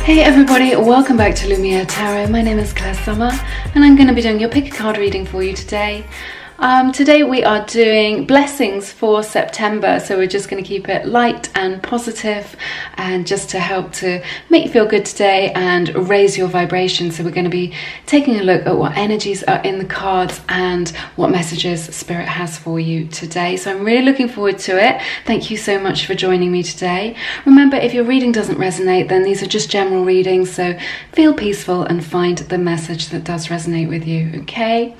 Hey everybody, welcome back to Lumiere Tarot. My name is Clair Summer and I'm going to be doing your pick a card reading for you today. Today we are doing blessings for September, so we're just going to keep it light and positive and just to help to make you feel good today and raise your vibration. So we're going to be taking a look at what energies are in the cards and what messages Spirit has for you today. So I'm really looking forward to it. Thank you so much for joining me today. Remember, if your reading doesn't resonate, then these are just general readings, so feel peaceful and find the message that does resonate with you, okay?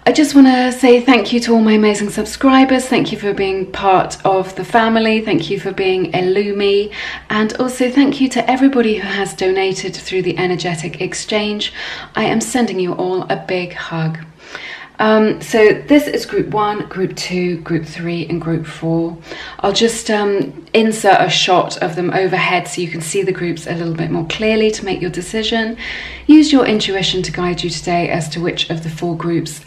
I just want to say thank you to all my amazing subscribers. Thank you for being part of the family. Thank you for being a Lumi. And also thank you to everybody who has donated through the energetic exchange. I am sending you all a big hug. So this is group 1, group 2, group 3 and group 4. I'll just insert a shot of them overhead so you can see the groups a little bit more clearly to make your decision. Use your intuition to guide you today as to which of the 4 groups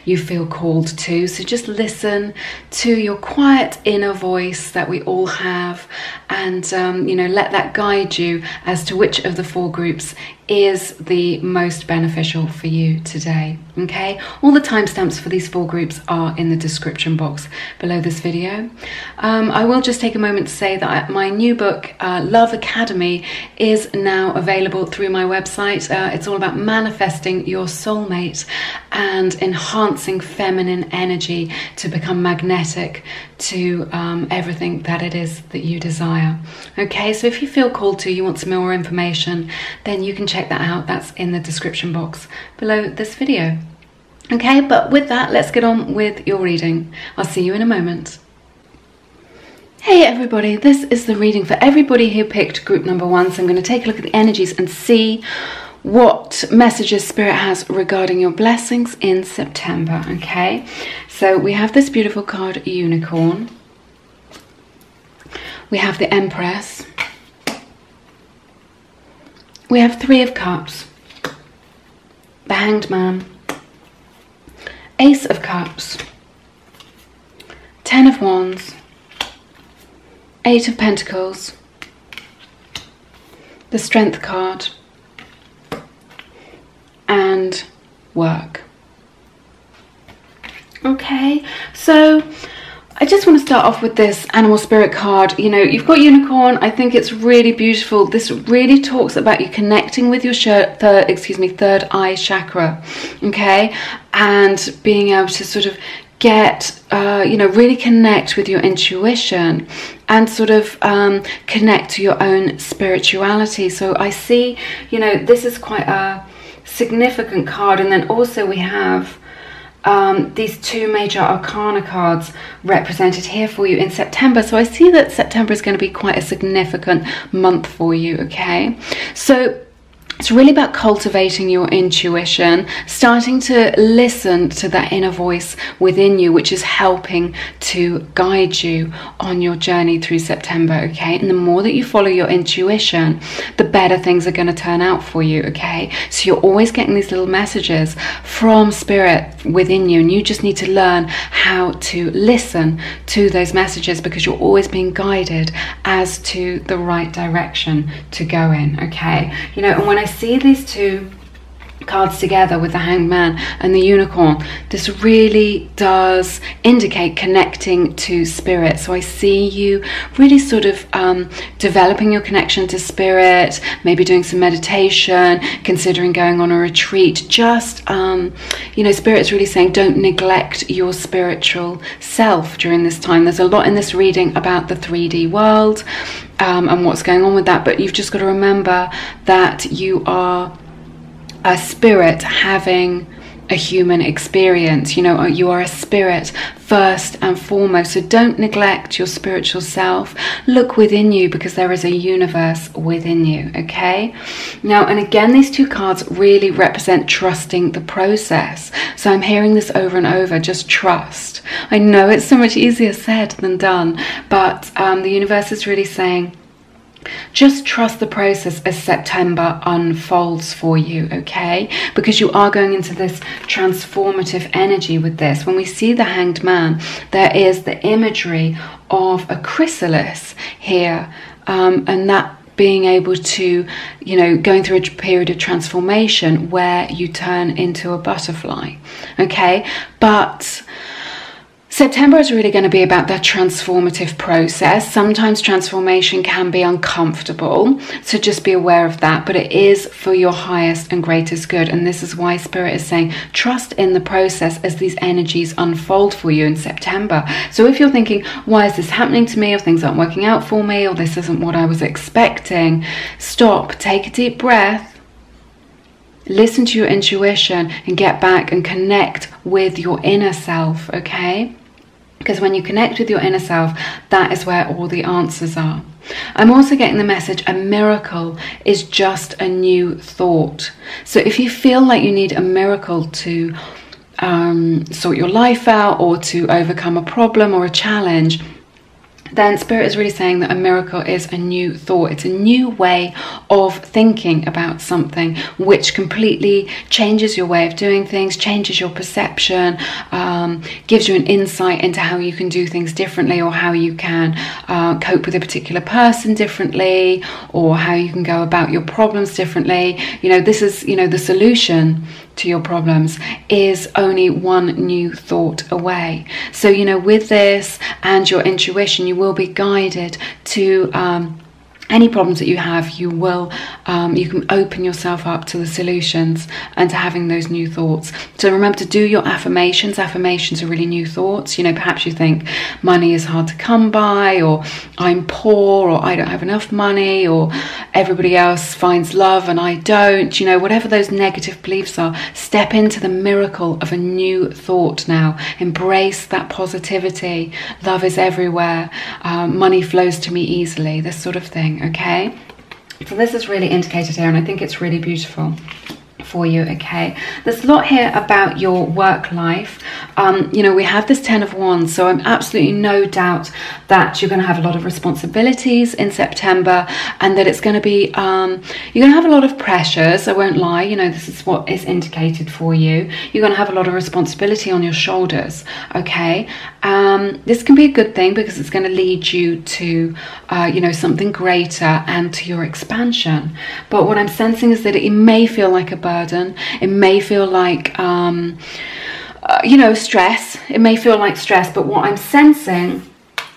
you feel called to. So just listen to your quiet inner voice that we all have and you know, let that guide you as to which of the 4 groups is the most beneficial for you today. Okay, all the timestamps for these 4 groups are in the description box below this video. I will just take a moment to say that my new book, Love Academy, is now available through my website. It's all about manifesting your soulmate and enhancing feminine energy to become magnetic to everything that it is that you desire. Okay, so if you feel called to, you want some more information, then you can check that out. That's in the description box below this video. Okay, but with that, let's get on with your reading. I'll see you in a moment. Hey everybody, this is the reading for everybody who picked group number 1. So I'm going to take a look at the energies and see what messages Spirit has regarding your blessings in September. Okay, so we have this beautiful card, Unicorn. We have the Empress. We have 3 of Cups, the Hanged Man, Ace of Cups, 10 of Wands, 8 of Pentacles, the Strength card, and Work. Okay, so I just want to start off with this animal spirit card. You know, you've got Unicorn. I think it's really beautiful. This really talks about you connecting with your third eye chakra, okay, and being able to sort of get, you know, really connect with your intuition and sort of connect to your own spirituality. So I see, you know, this is quite a significant card. And then also we have these 2 major arcana cards represented here for you in September. So I see that September is going to be quite a significant month for you, okay? So it's really about cultivating your intuition, starting to listen to that inner voice within you, which is helping to guide you on your journey through September, okay? And the more that you follow your intuition, the better things are going to turn out for you, okay? So you're always getting these little messages from Spirit within you, and you just need to learn how to listen to those messages because you're always being guided as to the right direction to go in, okay? You know, and when I see these 2 cards together with the Hanged Man and the Unicorn, this really does indicate connecting to Spirit. So I see you really sort of developing your connection to Spirit, maybe doing some meditation, considering going on a retreat. Just you know, Spirit is really saying don't neglect your spiritual self during this time. There's a lot in this reading about the 3D world and what's going on with that, but you've just got to remember that you are a spirit having a human experience. You know, you are a spirit first and foremost, so don't neglect your spiritual self. Look within you because there is a universe within you, okay? Now, and again, these 2 cards really represent trusting the process. So I'm hearing this over and over, just trust. I know it's so much easier said than done, but the universe is really saying just trust the process as September unfolds for you, okay? Because you are going into this transformative energy with this. When we see the Hanged Man, there is the imagery of a chrysalis here, and that being able to, you know, going through a period of transformation where you turn into a butterfly, okay? But September is really going to be about that transformative process. Sometimes transformation can be uncomfortable, so just be aware of that, but it is for your highest and greatest good. And this is why Spirit is saying trust in the process as these energies unfold for you in September. So if you're thinking, why is this happening to me, or things aren't working out for me, or this isn't what I was expecting, stop, take a deep breath, listen to your intuition, and get back and connect with your inner self, okay? Because when you connect with your inner self, that is where all the answers are. I'm also getting the message, a miracle is just a new thought. So if you feel like you need a miracle to sort your life out, or to overcome a problem or a challenge, then Spirit is really saying that a miracle is a new thought. It's a new way of thinking about something, which completely changes your way of doing things, changes your perception, gives you an insight into how you can do things differently, or how you can cope with a particular person differently, or how you can go about your problems differently. You know, this is, you know, the solution to your problems is only one new thought away. So, you know, with this and your intuition, you will be guided to any problems that you have. You will you can open yourself up to the solutions and to having those new thoughts. So remember to do your affirmations. Affirmations are really new thoughts. You know, perhaps you think money is hard to come by, or I'm poor, or I don't have enough money, or everybody else finds love and I don't. You know, whatever those negative beliefs are, step into the miracle of a new thought now. Embrace that positivity. Love is everywhere. Money flows to me easily. This sort of thing. Okay, so this is really indicated here, and I think it's really beautiful for you. Okay, there's a lot here about your work life. You know, we have this 10 of Wands, so I'm absolutely no doubt that you're going to have a lot of responsibilities in September, and that it's going to be you're going to have a lot of pressures. I won't lie, you know, this is what is indicated for you. You're going to have a lot of responsibility on your shoulders. Okay, this can be a good thing, because it's going to lead you to you know, something greater and to your expansion. But what I'm sensing is that it may feel like a burden. It may feel like you know, stress. It may feel like stress, but what I'm sensing,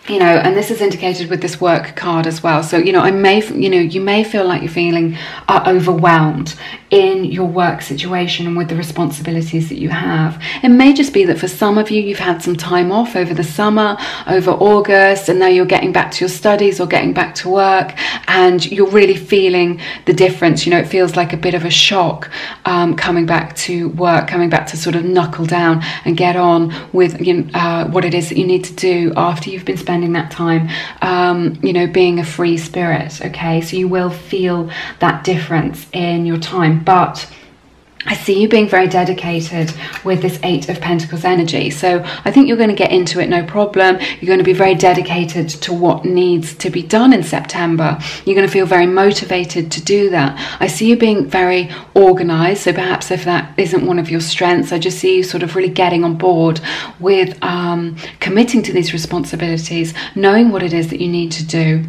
you know, and this is indicated with this work card as well. So, you know, you may feel like you're feeling overwhelmed in your work situation and with the responsibilities that you have. It may just be that for some of you, you've had some time off over the summer, over August, and now you're getting back to your studies or getting back to work, and you're really feeling the difference. You know, it feels like a bit of a shock coming back to work, coming back to sort of knuckle down and get on with what it is that you need to do after you've been spending that time, you know, being a free spirit. Okay, so you will feel that difference in your time. But I see you being very dedicated with this 8 of Pentacles energy. So I think you're going to get into it no problem. You're going to be very dedicated to what needs to be done in September. You're going to feel very motivated to do that. I see you being very organized. So perhaps if that isn't one of your strengths, I just see you sort of really getting on board with committing to these responsibilities, knowing what it is that you need to do,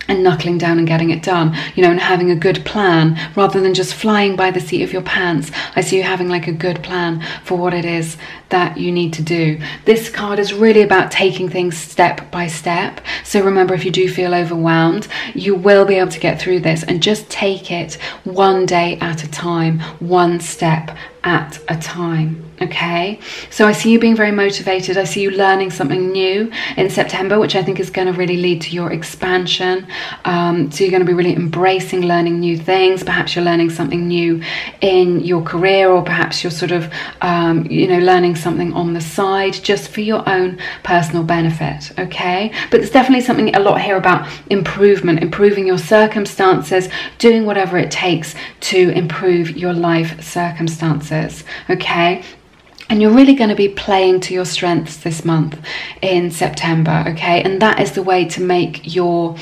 and knuckling down and getting it done, you know, and having a good plan rather than just flying by the seat of your pants. I see you having like a good plan for what it is that you need to do. This card is really about taking things step by step. So remember, if you do feel overwhelmed, you will be able to get through this, and just take it one day at a time, one step at a time. Okay, so I see you being very motivated. I see you learning something new in September, which I think is going to really lead to your expansion. So you're going to be really embracing learning new things. Perhaps you're learning something new in your career, or perhaps you're sort of you know, learning something on the side just for your own personal benefit. Okay, but there's definitely something, a lot here about improving your circumstances, doing whatever it takes to improve your life circumstances. Okay, and you're really going to be playing to your strengths this month in September. Okay, and that is the way to make your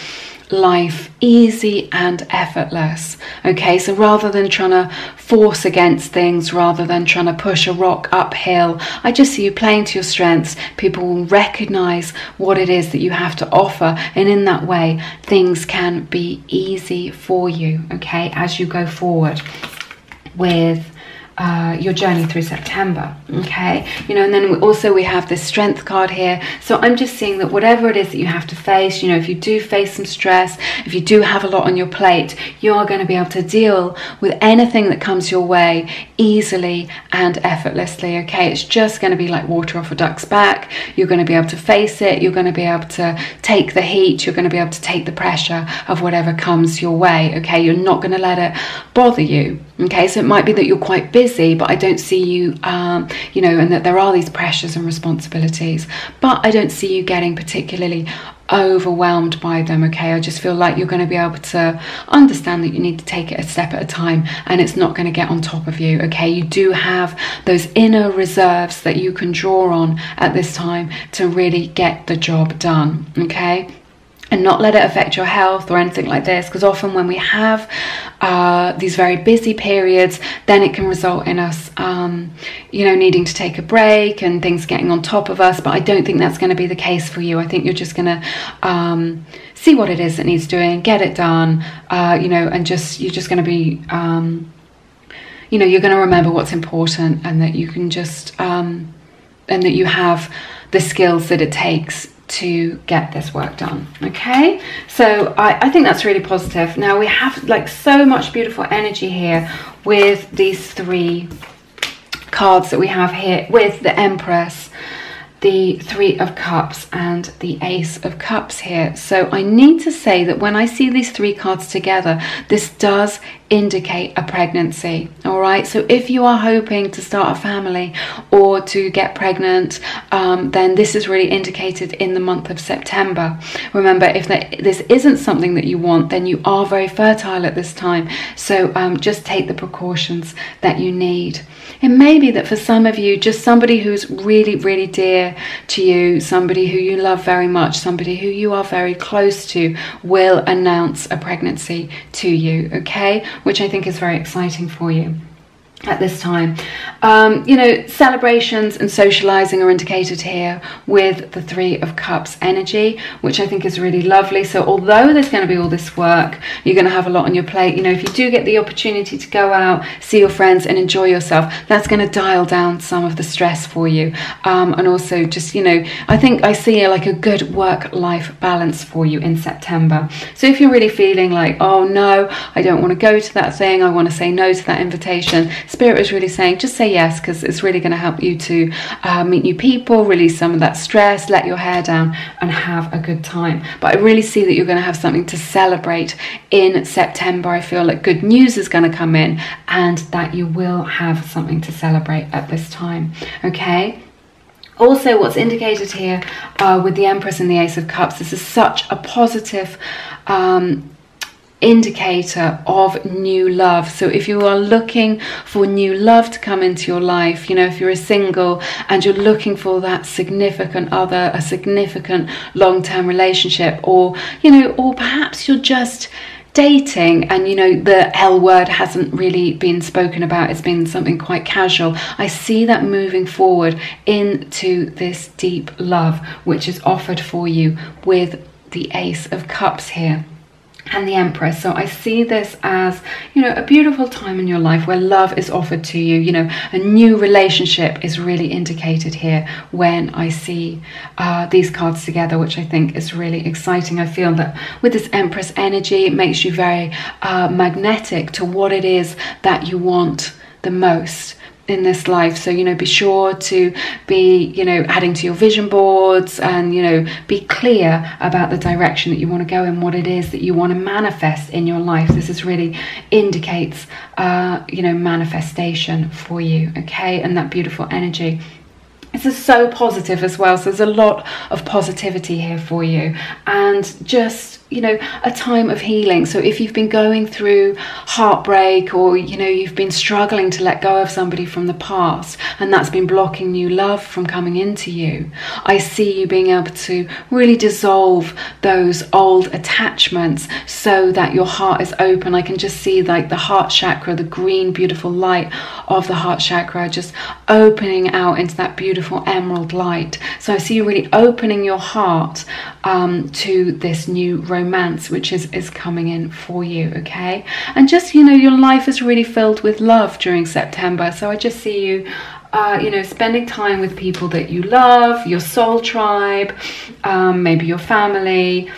life easy and effortless. Okay, so rather than trying to force against things, rather than trying to push a rock uphill, I just see you playing to your strengths. People will recognize what it is that you have to offer, and in that way things can be easy for you, okay, as you go forward with your journey through September. Okay, you know, and then also we have this strength card here. So I'm just seeing that whatever it is that you have to face, you know, if you do face some stress, if you do have a lot on your plate, you are going to be able to deal with anything that comes your way easily and effortlessly. Okay, it's just going to be like water off a duck's back. You're going to be able to face it. You're going to be able to take the heat. You're going to be able to take the pressure of whatever comes your way. Okay, you're not going to let it bother you. Okay, so it might be that you're quite busy, but I don't see you, you know, and that there are these pressures and responsibilities, but I don't see you getting particularly overwhelmed by them. Okay, I just feel like you're going to be able to understand that you need to take it a step at a time, and it's not going to get on top of you. Okay, you do have those inner reserves that you can draw on at this time to really get the job done. Okay, and not let it affect your health or anything like this, because often when we have these very busy periods, then it can result in us you know, needing to take a break and things getting on top of us. But I don't think that's going to be the case for you. I think you're just going to see what it is that needs doing, get it done, you know, and you're just going to be you know, you're going to remember what's important, and that you can just and that you have the skills that it takes to get this work done. Okay, so I think that's really positive. Now we have like so much beautiful energy here with these three cards that we have here, with the Empress, the Three of Cups, and the Ace of Cups here. So I need to say that when I see these three cards together, this does indicate a pregnancy. All right, so if you are hoping to start a family or to get pregnant, then this is really indicated in the month of September. Remember, if this isn't something that you want, then you are very fertile at this time, so just take the precautions that you need. It may be that for some of you, just somebody who's really, really dear to you, somebody who you love very much, somebody who you are very close to, will announce a pregnancy to you. Okay, which I think is very exciting for you at this time. You know, celebrations and socializing are indicated here with the Three of Cups energy, which I think is really lovely. So although there's going to be all this work, you're going to have a lot on your plate. You know, if you do get the opportunity to go out, see your friends and enjoy yourself, that's going to dial down some of the stress for you. And also just, you know, I think I see like a good work-life balance for you in September. So if you're really feeling like, oh no, I don't want to go to that thing, I want to say no to that invitation, Spirit is really saying just say yes, because it's really going to help you to meet new people, release some of that stress, let your hair down and have a good time. But I really see that you're going to have something to celebrate in September. I feel like good news is going to come in, and that you will have something to celebrate at this time. Okay, also what's indicated here with the Empress and the Ace of Cups, this is such a positive indicator of new love. So if you are looking for new love to come into your life, you know, if you're a single and you're looking for that significant other, a significant long-term relationship, or, you know, or perhaps you're just dating and, you know, the L word hasn't really been spoken about, it's been something quite casual, I see that moving forward into this deep love which is offered for you with the Ace of Cups here and the Empress. So I see this as, you know, a beautiful time in your life where love is offered to you. You know, a new relationship is really indicated here when I see these cards together, which I think is really exciting. I feel that with this Empress energy, it makes you very magnetic to what it is that you want the most in this life. So, you know, be sure to be, you know, adding to your vision boards and, you know, be clear about the direction that you want to go and what it is that you want to manifest in your life. This is really indicates you know, manifestation for you. Okay, and that beautiful energy. This is so positive as well, so there's a lot of positivity here for you, and just, you know, a time of healing. So if you've been going through heartbreak, or, you know, you've been struggling to let go of somebody from the past, and that's been blocking new love from coming into you, I see you being able to really dissolve those old attachments so that your heart is open. I can just see like the heart chakra, the green beautiful light of the heart chakra just opening out into that beautiful emerald light. So I see you really opening your heart to this new romance which is coming in for you, okay? And just, you know, your life is really filled with love during September. So I just see you you know, spending time with people that you love, your soul tribe, maybe your family,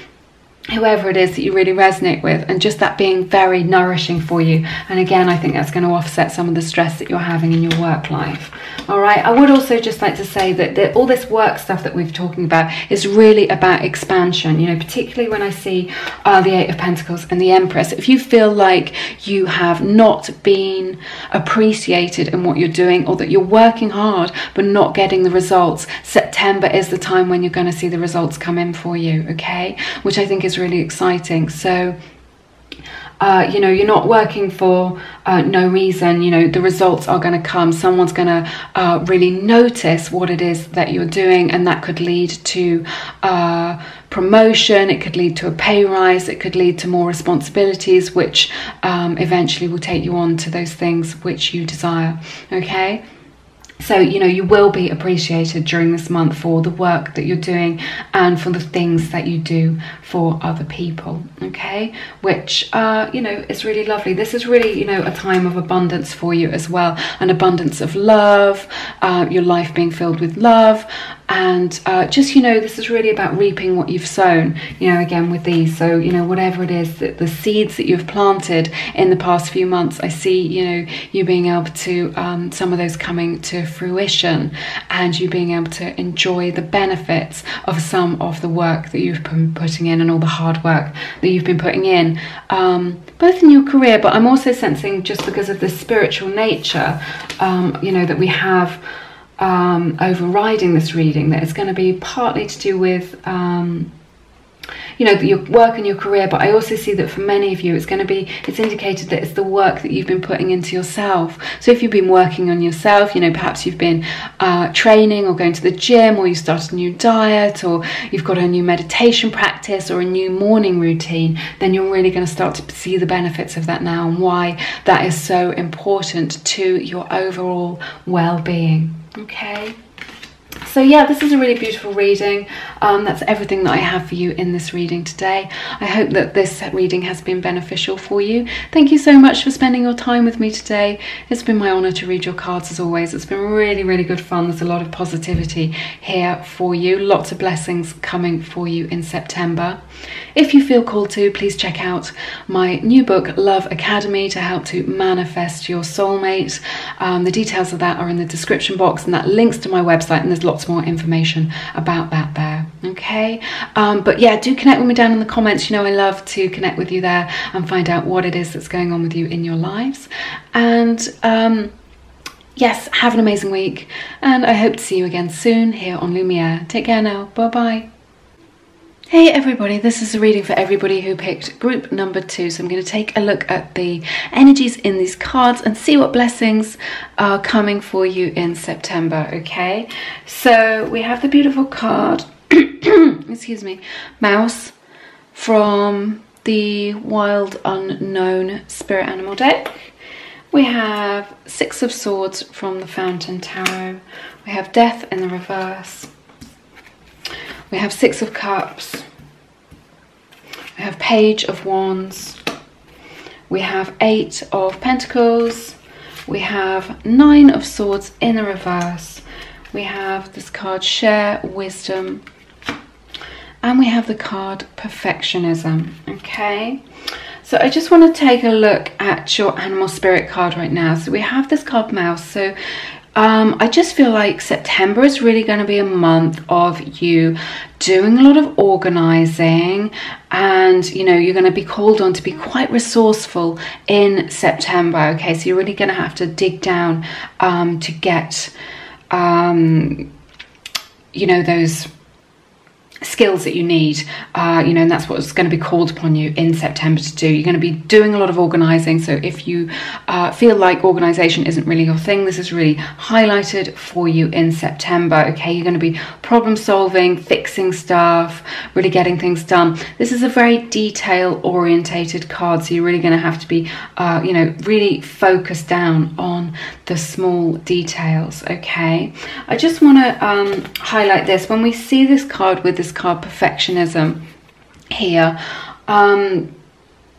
whoever it is that you really resonate with, and just that being very nourishing for you. And again, I think that's going to offset some of the stress that you're having in your work life. All right, I would also just like to say that all this work stuff that we've talking about is really about expansion, you know, particularly when I see the Eight of Pentacles and the Empress. If you feel like you have not been appreciated in what you're doing, or that you're working hard but not getting the results, September is the time when you're going to see the results come in for you, okay? Which I think is really exciting. So you know, you're not working for no reason. You know, the results are going to come. Someone's going to really notice what it is that you're doing, and that could lead to promotion, it could lead to a pay rise, it could lead to more responsibilities, which eventually will take you on to those things which you desire, okay? So, you know, you will be appreciated during this month for the work that you're doing and for the things that you do for other people, okay? Which, you know, is really lovely. This is really, you know, a time of abundance for you as well. An abundance of love, your life being filled with love. And just, you know, this is really about reaping what you've sown, you know, again with these. So, you know, whatever it is, that the seeds that you've planted in the past few months, I see, you know, you being able to, some of those coming to fruition, and you being able to enjoy the benefits of some of the work that you've been putting in, and all the hard work that you've been putting in, both in your career, but I'm also sensing, just because of the spiritual nature, you know, that we have overriding this reading, that it's going to be partly to do with you know, your work and your career, but I also see that for many of you it's going to be, it's indicated that it's the work that you've been putting into yourself. So if you've been working on yourself, you know, perhaps you've been training or going to the gym, or you started a new diet, or you've got a new meditation practice or a new morning routine, then you're really going to start to see the benefits of that now, and why that is so important to your overall well-being. Okay, so yeah, this is a really beautiful reading. That's everything that I have for you in this reading today. I hope that this reading has been beneficial for you. Thank you so much for spending your time with me today. It's been my honor to read your cards as always. It's been really, really good fun. There's a lot of positivity here for you. Lots of blessings coming for you in September. If you feel called to, please check out my new book, Love Academy, to help to manifest your soulmate. The details of that are in the description box, and that links to my website, and there's lots more information about that there, okay? But yeah, do connect with me down in the comments. You know, I love to connect with you there and find out what it is that's going on with you in your lives. And yes, have an amazing week, and I hope to see you again soon here on Lumiere. Take care now. Bye-bye. Hey everybody, this is a reading for everybody who picked group number 2. So I'm going to take a look at the energies in these cards and see what blessings are coming for you in September, okay? So we have the beautiful card, excuse me, Mouse, from the Wild Unknown Spirit Animal deck. We have Six of Swords from the Fountain Tarot. We have Death in the reverse. We have Six of Cups. We have Page of Wands. We have Eight of Pentacles. We have Nine of Swords in the reverse. We have this card, Share Wisdom. And we have the card, Perfectionism. Okay. So I just want to take a look at your animal spirit card right now. So we have this card, Mouse. So I just feel like September is really going to be a month of you doing a lot of organizing, and you know, you're going to be called on to be quite resourceful in September, okay? So you're really going to have to dig down to get you know, those skills that you need, you know, and that's what's going to be called upon you in September to do. You're going to be doing a lot of organizing, so if you feel like organization isn't really your thing, this is really highlighted for you in September. Okay, you're going to be problem solving, fixing stuff, really getting things done. This is a very detail orientated card, so you're really going to have to be you know, really focused down on the small details. Okay, I just want to highlight this. When we see this card with this card perfectionism here,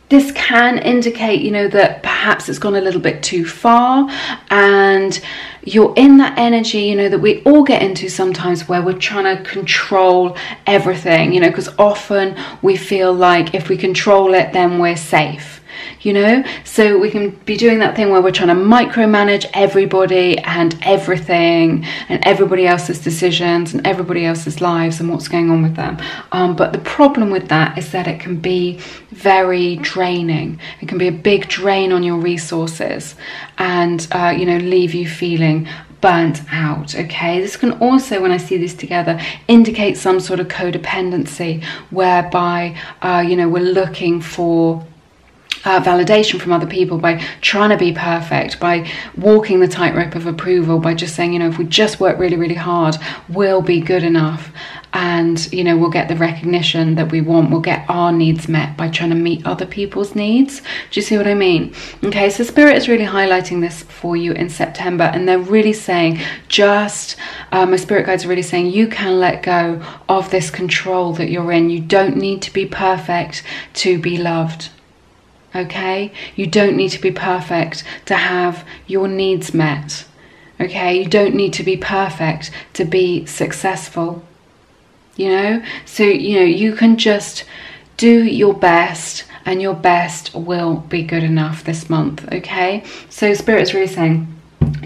this can indicate, you know, that perhaps it's gone a little bit too far, and you're in that energy, you know, that we all get into sometimes, where we're trying to control everything, you know, because often we feel like if we control it, then we're safe. You know, so we can be doing that thing where we're trying to micromanage everybody and everything and everybody else's decisions and everybody else's lives and what's going on with them. But the problem with that is that it can be very draining. It can be a big drain on your resources, and you know, leave you feeling burnt out. Okay, this can also, when I see this together, indicate some sort of codependency, whereby you know, we're looking for validation from other people by trying to be perfect, by walking the tightrope of approval, by just saying, you know, if we just work really, really hard, we'll be good enough, and, you know, we'll get the recognition that we want, we'll get our needs met by trying to meet other people's needs. Do you see what I mean? Okay, so Spirit is really highlighting this for you in September, and they're really saying, just my spirit guides are really saying, you can let go of this control that you're in. You don't need to be perfect to be loved. Okay, you don't need to be perfect to have your needs met. Okay, you don't need to be perfect to be successful. You know, so, you know, you can just do your best, and your best will be good enough this month. Okay, so Spirit is really saying,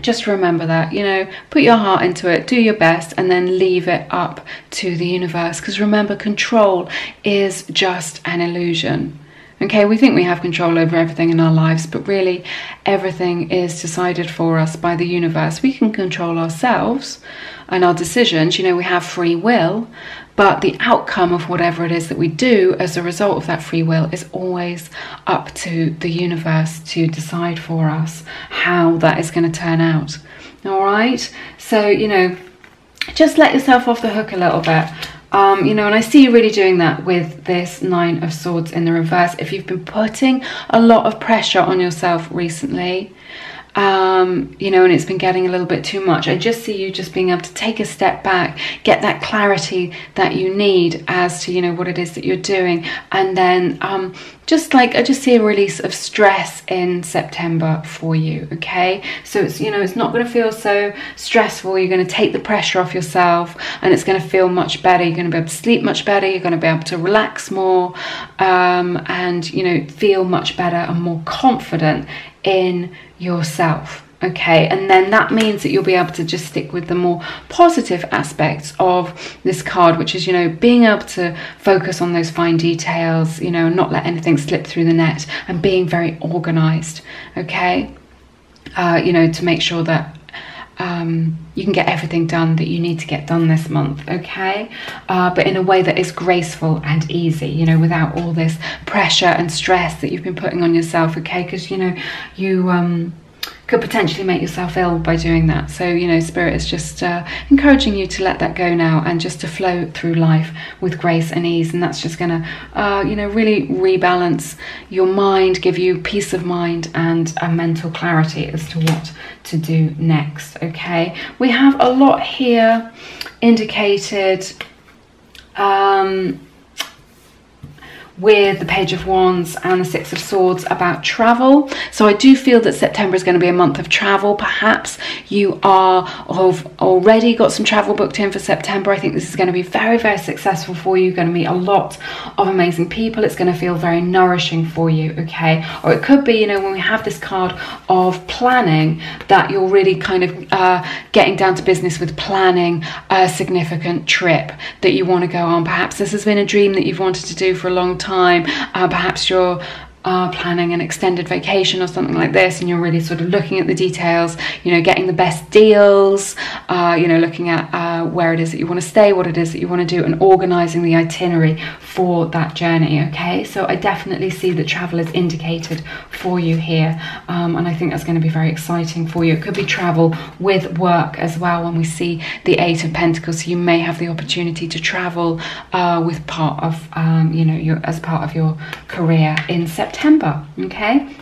just remember that, you know, put your heart into it, do your best, and then leave it up to the universe. Because remember, control is just an illusion. Okay, we think we have control over everything in our lives, but really everything is decided for us by the universe. We can control ourselves and our decisions, you know, we have free will, but the outcome of whatever it is that we do as a result of that free will is always up to the universe to decide for us how that is going to turn out. All right, so, you know, just let yourself off the hook a little bit. You know, and I see you really doing that with this Nine of Swords in the reverse. If you've been putting a lot of pressure on yourself recently, you know, and it's been getting a little bit too much, I just see you just being able to take a step back, get that clarity that you need as to, you know, what it is that you're doing, and then just like, I just see a release of stress in September for you. Okay, so it's, you know, it's not going to feel so stressful. You're going to take the pressure off yourself, and it's going to feel much better. You're going to be able to sleep much better. You're going to be able to relax more, and, you know, feel much better and more confident in yourself. Okay, and then that means that you'll be able to just stick with the more positive aspects of this card, which is, you know, being able to focus on those fine details, you know, not let anything slip through the net, and being very organized. Okay, you know, to make sure that you can get everything done that you need to get done this month. Okay, but in a way that is graceful and easy, you know, without all this pressure and stress that you've been putting on yourself. Okay, because, you know, you could potentially make yourself ill by doing that. So, you know, Spirit is just encouraging you to let that go now, and just to flow through life with grace and ease. And that's just gonna you know, really rebalance your mind, give you peace of mind and a mental clarity as to what to do next. Okay, we have a lot here indicated with the Page of Wands and the Six of Swords about travel. So I do feel that September is going to be a month of travel. Perhaps you have already got some travel booked in for September. I think this is going to be very, very successful for you. You're going to meet a lot of amazing people. It's going to feel very nourishing for you, okay? Or it could be, you know, when we have this card of planning, that you're really kind of getting down to business with planning a significant trip that you want to go on. Perhaps this has been a dream that you've wanted to do for a long time. Perhaps you're are planning an extended vacation or something like this, and you're really sort of looking at the details, you know, getting the best deals, you know, looking at where it is that you want to stay, what it is that you want to do, and organizing the itinerary for that journey. Okay, so I definitely see that travel is indicated for you here, and I think that's going to be very exciting for you. It could be travel with work as well when we see the Eight of Pentacles, so you may have the opportunity to travel with part of you know, as part of your career in September. Okay,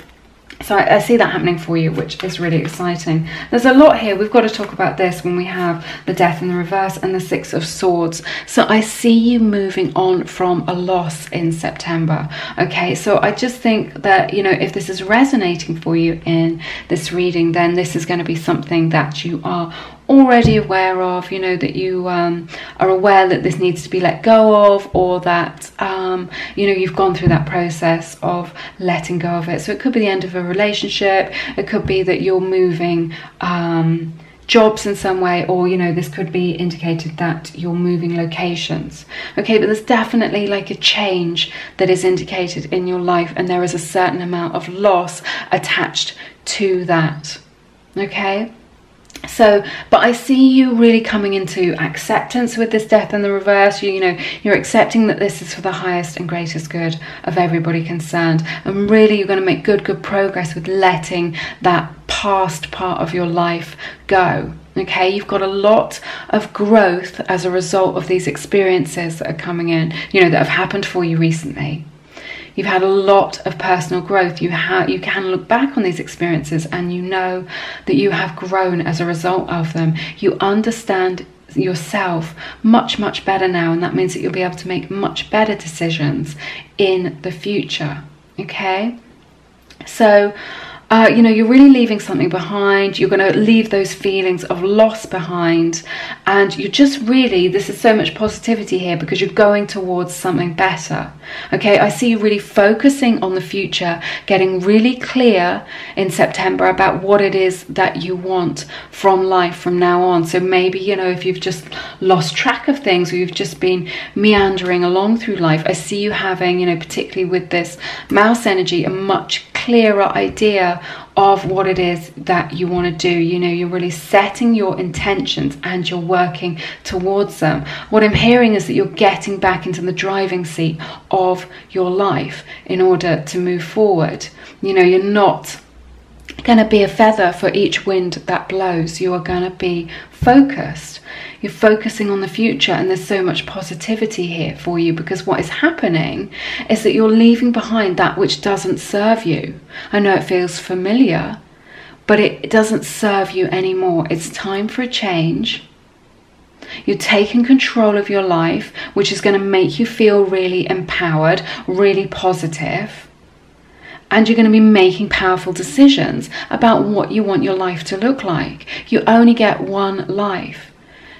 so I see that happening for you, which is really exciting. There's a lot here. We've got to talk about this when we have the Death in the reverse and the Six of Swords. So I see you moving on from a loss in September. Okay, so I just think that, you know, if this is resonating for you in this reading, then this is going to be something that you are already aware of, you know, that you are aware that this needs to be let go of, or that you know, you've gone through that process of letting go of it. So it could be the end of a relationship, it could be that you're moving jobs in some way, or, you know, this could be indicated that you're moving locations. Okay, but there's definitely like a change that is indicated in your life, and there is a certain amount of loss attached to that. Okay, so, but I see you really coming into acceptance with this Death in the reverse. You know, you're accepting that this is for the highest and greatest good of everybody concerned, and really you're going to make good progress with letting that past part of your life go. Okay, you've got a lot of growth as a result of these experiences that are coming in, you know, that have happened for you recently. You've had a lot of personal growth. You can look back on these experiences and you know that you have grown as a result of them. You understand yourself much better now, and that means that you'll be able to make much better decisions in the future. Okay, so you know, you're really leaving something behind. You're going to leave those feelings of loss behind, and you're just really, this is so much positivity here because you're going towards something better. Okay, I see you really focusing on the future, getting really clear in September about what it is that you want from life from now on. So maybe, you know, if you've just lost track of things, or you've just been meandering along through life, I see you having, you know, particularly with this mouse energy, a much clearer idea of what it is that you want to do. You know, you're really setting your intentions and you're working towards them. What I'm hearing is that you're getting back into the driving seat of your life in order to move forward. You know, you're not going to be a feather for each wind that blows. You are going to be focused. You're focusing on the future, and there's so much positivity here for you, because what is happening is that you're leaving behind that which doesn't serve you. I know it feels familiar, but it doesn't serve you anymore. It's time for a change. You're taking control of your life, which is going to make you feel really empowered, really positive. And you're going to be making powerful decisions about what you want your life to look like. You only get one life.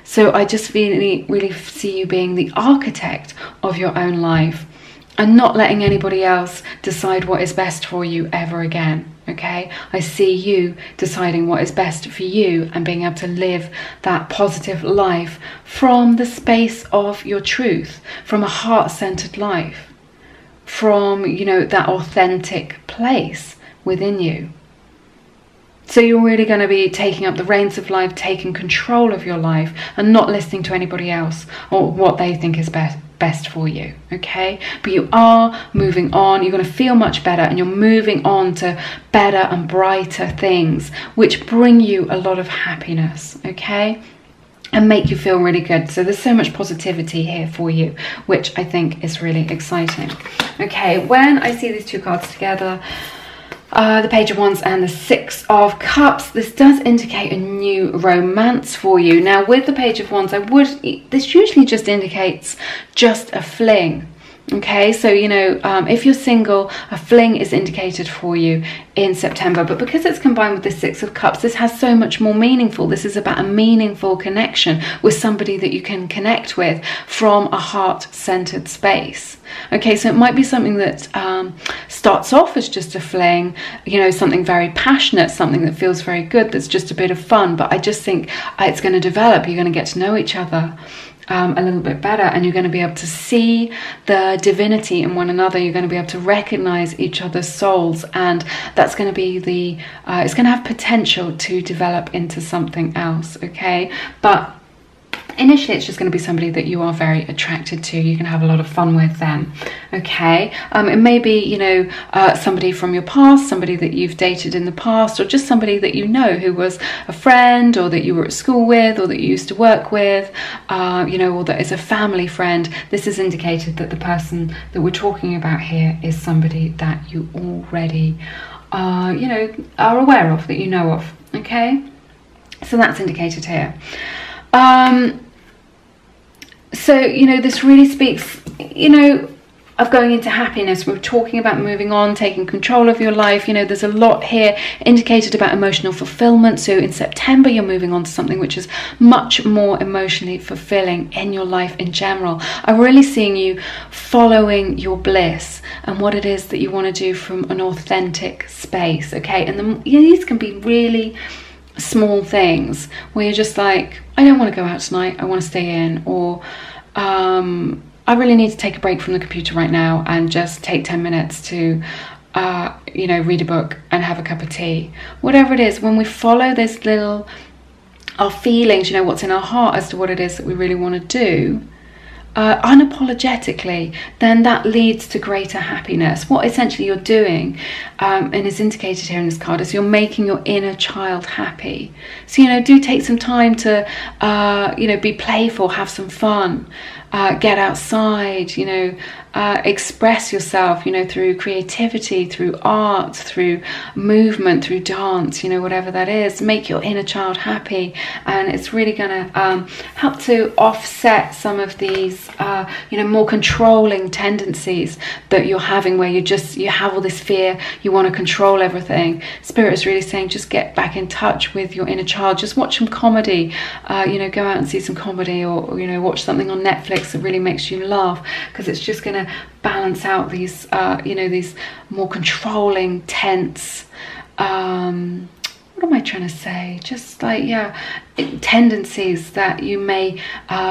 So I just really see you being the architect of your own life, and not letting anybody else decide what is best for you ever again. Okay, I see you deciding what is best for you and being able to live that positive life from the space of your truth, from a heart-centered life, from, you know, that authentic place within you. So you're really going to be taking up the reins of life, taking control of your life, and not listening to anybody else or what they think is best for you. Okay, but you are moving on. You're going to feel much better, and you're moving on to better and brighter things, which bring you a lot of happiness. Okay, and make you feel really good. So there's so much positivity here for you, which I think is really exciting. Okay, when I see these two cards together, the Page of Wands and the Six of Cups, this does indicate a new romance for you. Now with the Page of Wands, this usually just indicates just a fling. Okay, so, you know, if you're single, a fling is indicated for you in September. But because it's combined with the Six of Cups, this has so much more meaningful. This is about a meaningful connection with somebody that you can connect with from a heart-centered space. Okay, so it might be something that starts off as just a fling, you know, something very passionate, something that feels very good, that's just a bit of fun. But I just think it's going to develop. You're going to get to know each other. a little bit better, and you're going to be able to see the divinity in one another. You're going to be able to recognize each other's souls, and that's going to be the it's going to have potential to develop into something else, okay? But initially it's just going to be somebody that you are very attracted to. You can have a lot of fun with them, okay? It may be, you know, somebody from your past, somebody that you've dated in the past, or just somebody that you know who was a friend, or that you were at school with, or that you used to work with, you know, or that is a family friend. This is indicated that the person that we're talking about here is somebody that you already you know, are aware of, that you know of, okay? So that's indicated here. So, you know, this really speaks, you know, of going into happiness. We're talking about moving on, taking control of your life. You know, there's a lot here indicated about emotional fulfillment. So in September, you're moving on to something which is much more emotionally fulfilling in your life in general. I'm really seeing you following your bliss and what it is that you want to do from an authentic space, okay? And these can be really small things where you're just like, I don't want to go out tonight, I want to stay in, or I really need to take a break from the computer right now and just take 10 minutes to you know, read a book and have a cup of tea. Whatever it is, when we follow this little, our feelings, you know, what's in our heart as to what it is that we really want to do, unapologetically, then that leads to greater happiness. What essentially you're doing, and is indicated here in this card, is you're making your inner child happy. So, you know, do take some time to, you know, be playful, have some fun, get outside, you know, express yourself, you know, through creativity, through art, through movement, through dance, you know, whatever that is. Make your inner child happy, and it's really going to help to offset some of these, you know, more controlling tendencies that you're having, where you have all this fear, you want to control everything. Spirit is really saying, just get back in touch with your inner child. Just watch some comedy, you know, go out and see some comedy, or you know, watch something on Netflix that really makes you laugh, because it's just going to balance out these, you know, these more controlling, tense, what am I trying to say? Just like, yeah, tendencies that you may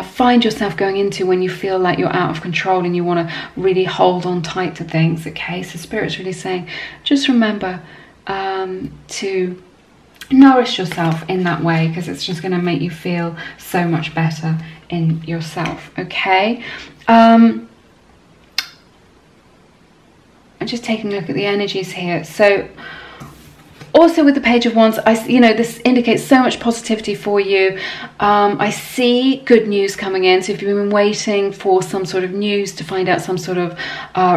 find yourself going into when you feel like you're out of control and you want to really hold on tight to things, okay? So Spirit's really saying, just remember to nourish yourself in that way, because it's just going to make you feel so much better in yourself, okay? I'm just taking a look at the energies here. So also with the Page of Wands, you know, this indicates so much positivity for you. I see good news coming in. So if you've been waiting for some sort of news to find out some sort of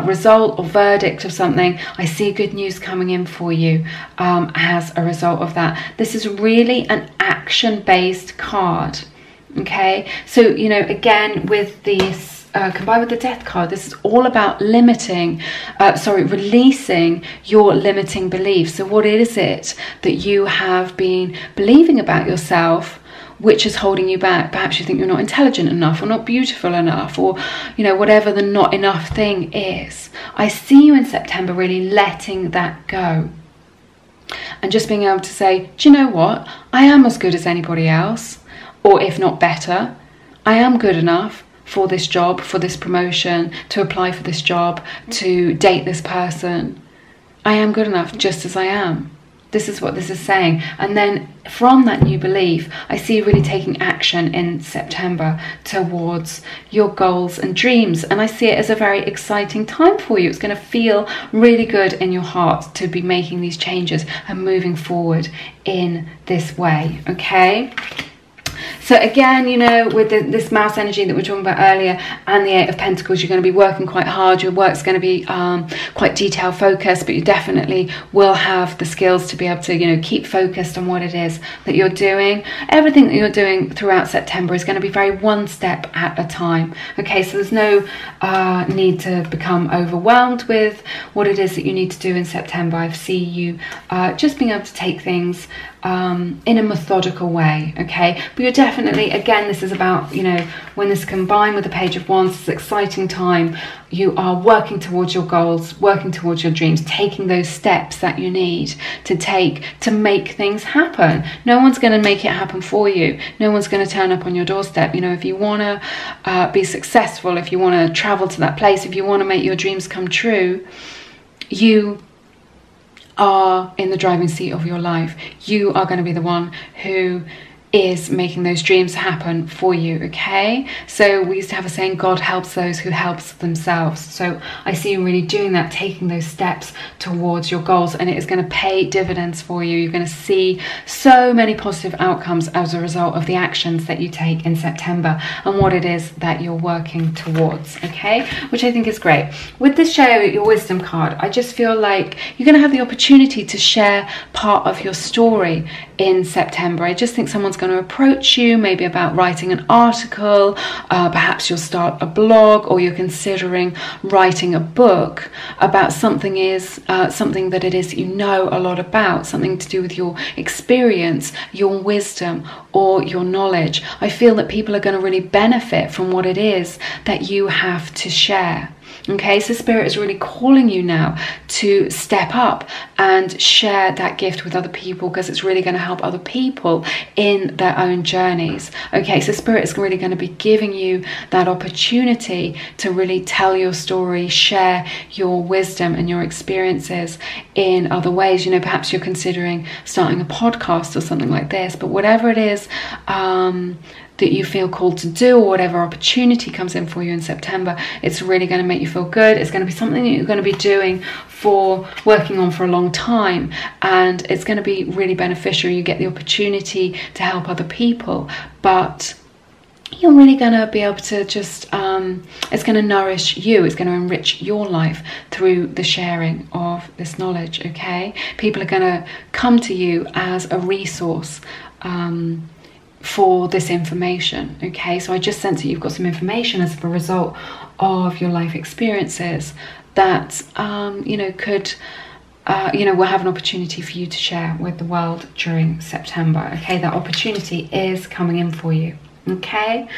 result or verdict of something, I see good news coming in for you as a result of that. This is really an action-based card, okay? So, you know, again, with this combined with the Death card, this is all about releasing your limiting beliefs. So what is it that you have been believing about yourself which is holding you back? Perhaps you think you're not intelligent enough, or not beautiful enough, or, you know, whatever the not enough thing is. I see you in September really letting that go, and just being able to say, do you know what? I am as good as anybody else, or if not better. I am good enough for this job, for this promotion, to apply for this job, to date this person. I am good enough just as I am. This is what this is saying. And then from that new belief, I see you really taking action in September towards your goals and dreams. And I see it as a very exciting time for you. It's going to feel really good in your heart to be making these changes and moving forward in this way, okay? So again, you know, with this mouse energy that we were talking about earlier, and the Eight of Pentacles, you're going to be working quite hard. Your work's going to be quite detail focused, but you definitely will have the skills to be able to, you know, keep focused on what it is that you're doing. Everything that you're doing throughout September is going to be very one step at a time. Okay, so there's no need to become overwhelmed with what it is that you need to do in September. I see you just being able to take things in a methodical way, okay? But you're definitely, again, this is about, you know, when this combined with the Page of Wands, it's an exciting time. You are working towards your goals, working towards your dreams, taking those steps that you need to take to make things happen. No one's going to make it happen for you. No one's going to turn up on your doorstep. You know, if you want to be successful, if you want to travel to that place, if you want to make your dreams come true, you are in the driving seat of your life. You are going to be the one who is making those dreams happen for you, okay? So we used to have a saying, God helps those who helps themselves. So I see you really doing that, taking those steps towards your goals, and it is going to pay dividends for you. You're going to see so many positive outcomes as a result of the actions that you take in September and what it is that you're working towards, okay? Which I think is great. With this Share Your Wisdom card, I just feel like you're going to have the opportunity to share part of your story in September. I just think someone's going to approach you, maybe about writing an article, perhaps you'll start a blog, or you're considering writing a book about something that it is you know a lot about, something to do with your experience, your wisdom, or your knowledge. I feel that people are going to really benefit from what it is that you have to share. Okay, so Spirit is really calling you now to step up and share that gift with other people, because it's really going to help other people in their own journeys. Okay, so Spirit is really going to be giving you that opportunity to really tell your story, share your wisdom and your experiences in other ways. You know, perhaps you're considering starting a podcast or something like this, but whatever it is that you feel called to do, or whatever opportunity comes in for you in September, it's really going to make you feel good. It's going to be something that you're going to be working on for a long time, and it's going to be really beneficial. You get the opportunity to help other people, but you're really going to be able to just, it's going to nourish you, it's going to enrich your life through the sharing of this knowledge, okay? People are going to come to you as a resource for this information, okay? So I just sense that you've got some information as a result of your life experiences that, you know, could, you know, will have an opportunity for you to share with the world during September, okay? That opportunity is coming in for you, okay?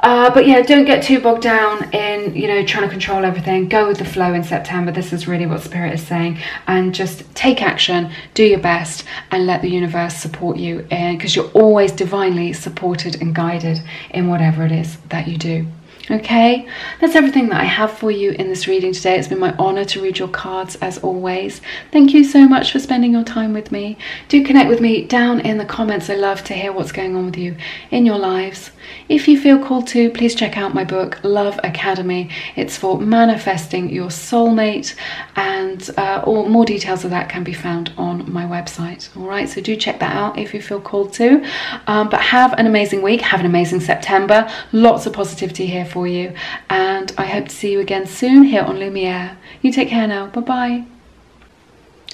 But yeah, don't get too bogged down in, you know, trying to control everything. Go with the flow in September. This is really what Spirit is saying. And just take action, do your best, and let the universe support you, because you're always divinely supported and guided in whatever it is that you do. Okay, that's everything that I have for you in this reading today. It's been my honor to read your cards as always. Thank you so much for spending your time with me. Do connect with me down in the comments. I love to hear what's going on with you in your lives. If you feel called to, please check out my book, Love Academy. It's for manifesting your soulmate, and all more details of that can be found on my website. All right, so do check that out if you feel called to. But have an amazing week. Have an amazing September. Lots of positivity here for you, and I hope to see you again soon here on Lumiere. You take care now. Bye-bye.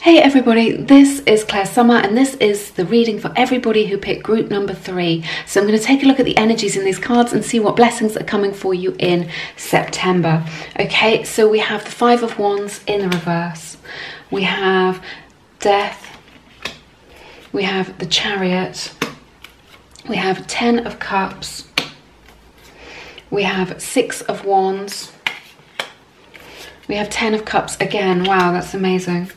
Hey everybody, this is Clair Summer, and this is the reading for everybody who picked group number 3. So I'm going to take a look at the energies in these cards and see what blessings are coming for you in September. Okay, so we have the 5 of Wands in the reverse. We have Death. We have the Chariot. We have 10 of Cups. We have 6 of Wands. We have 10 of Cups again. Wow, that's amazing.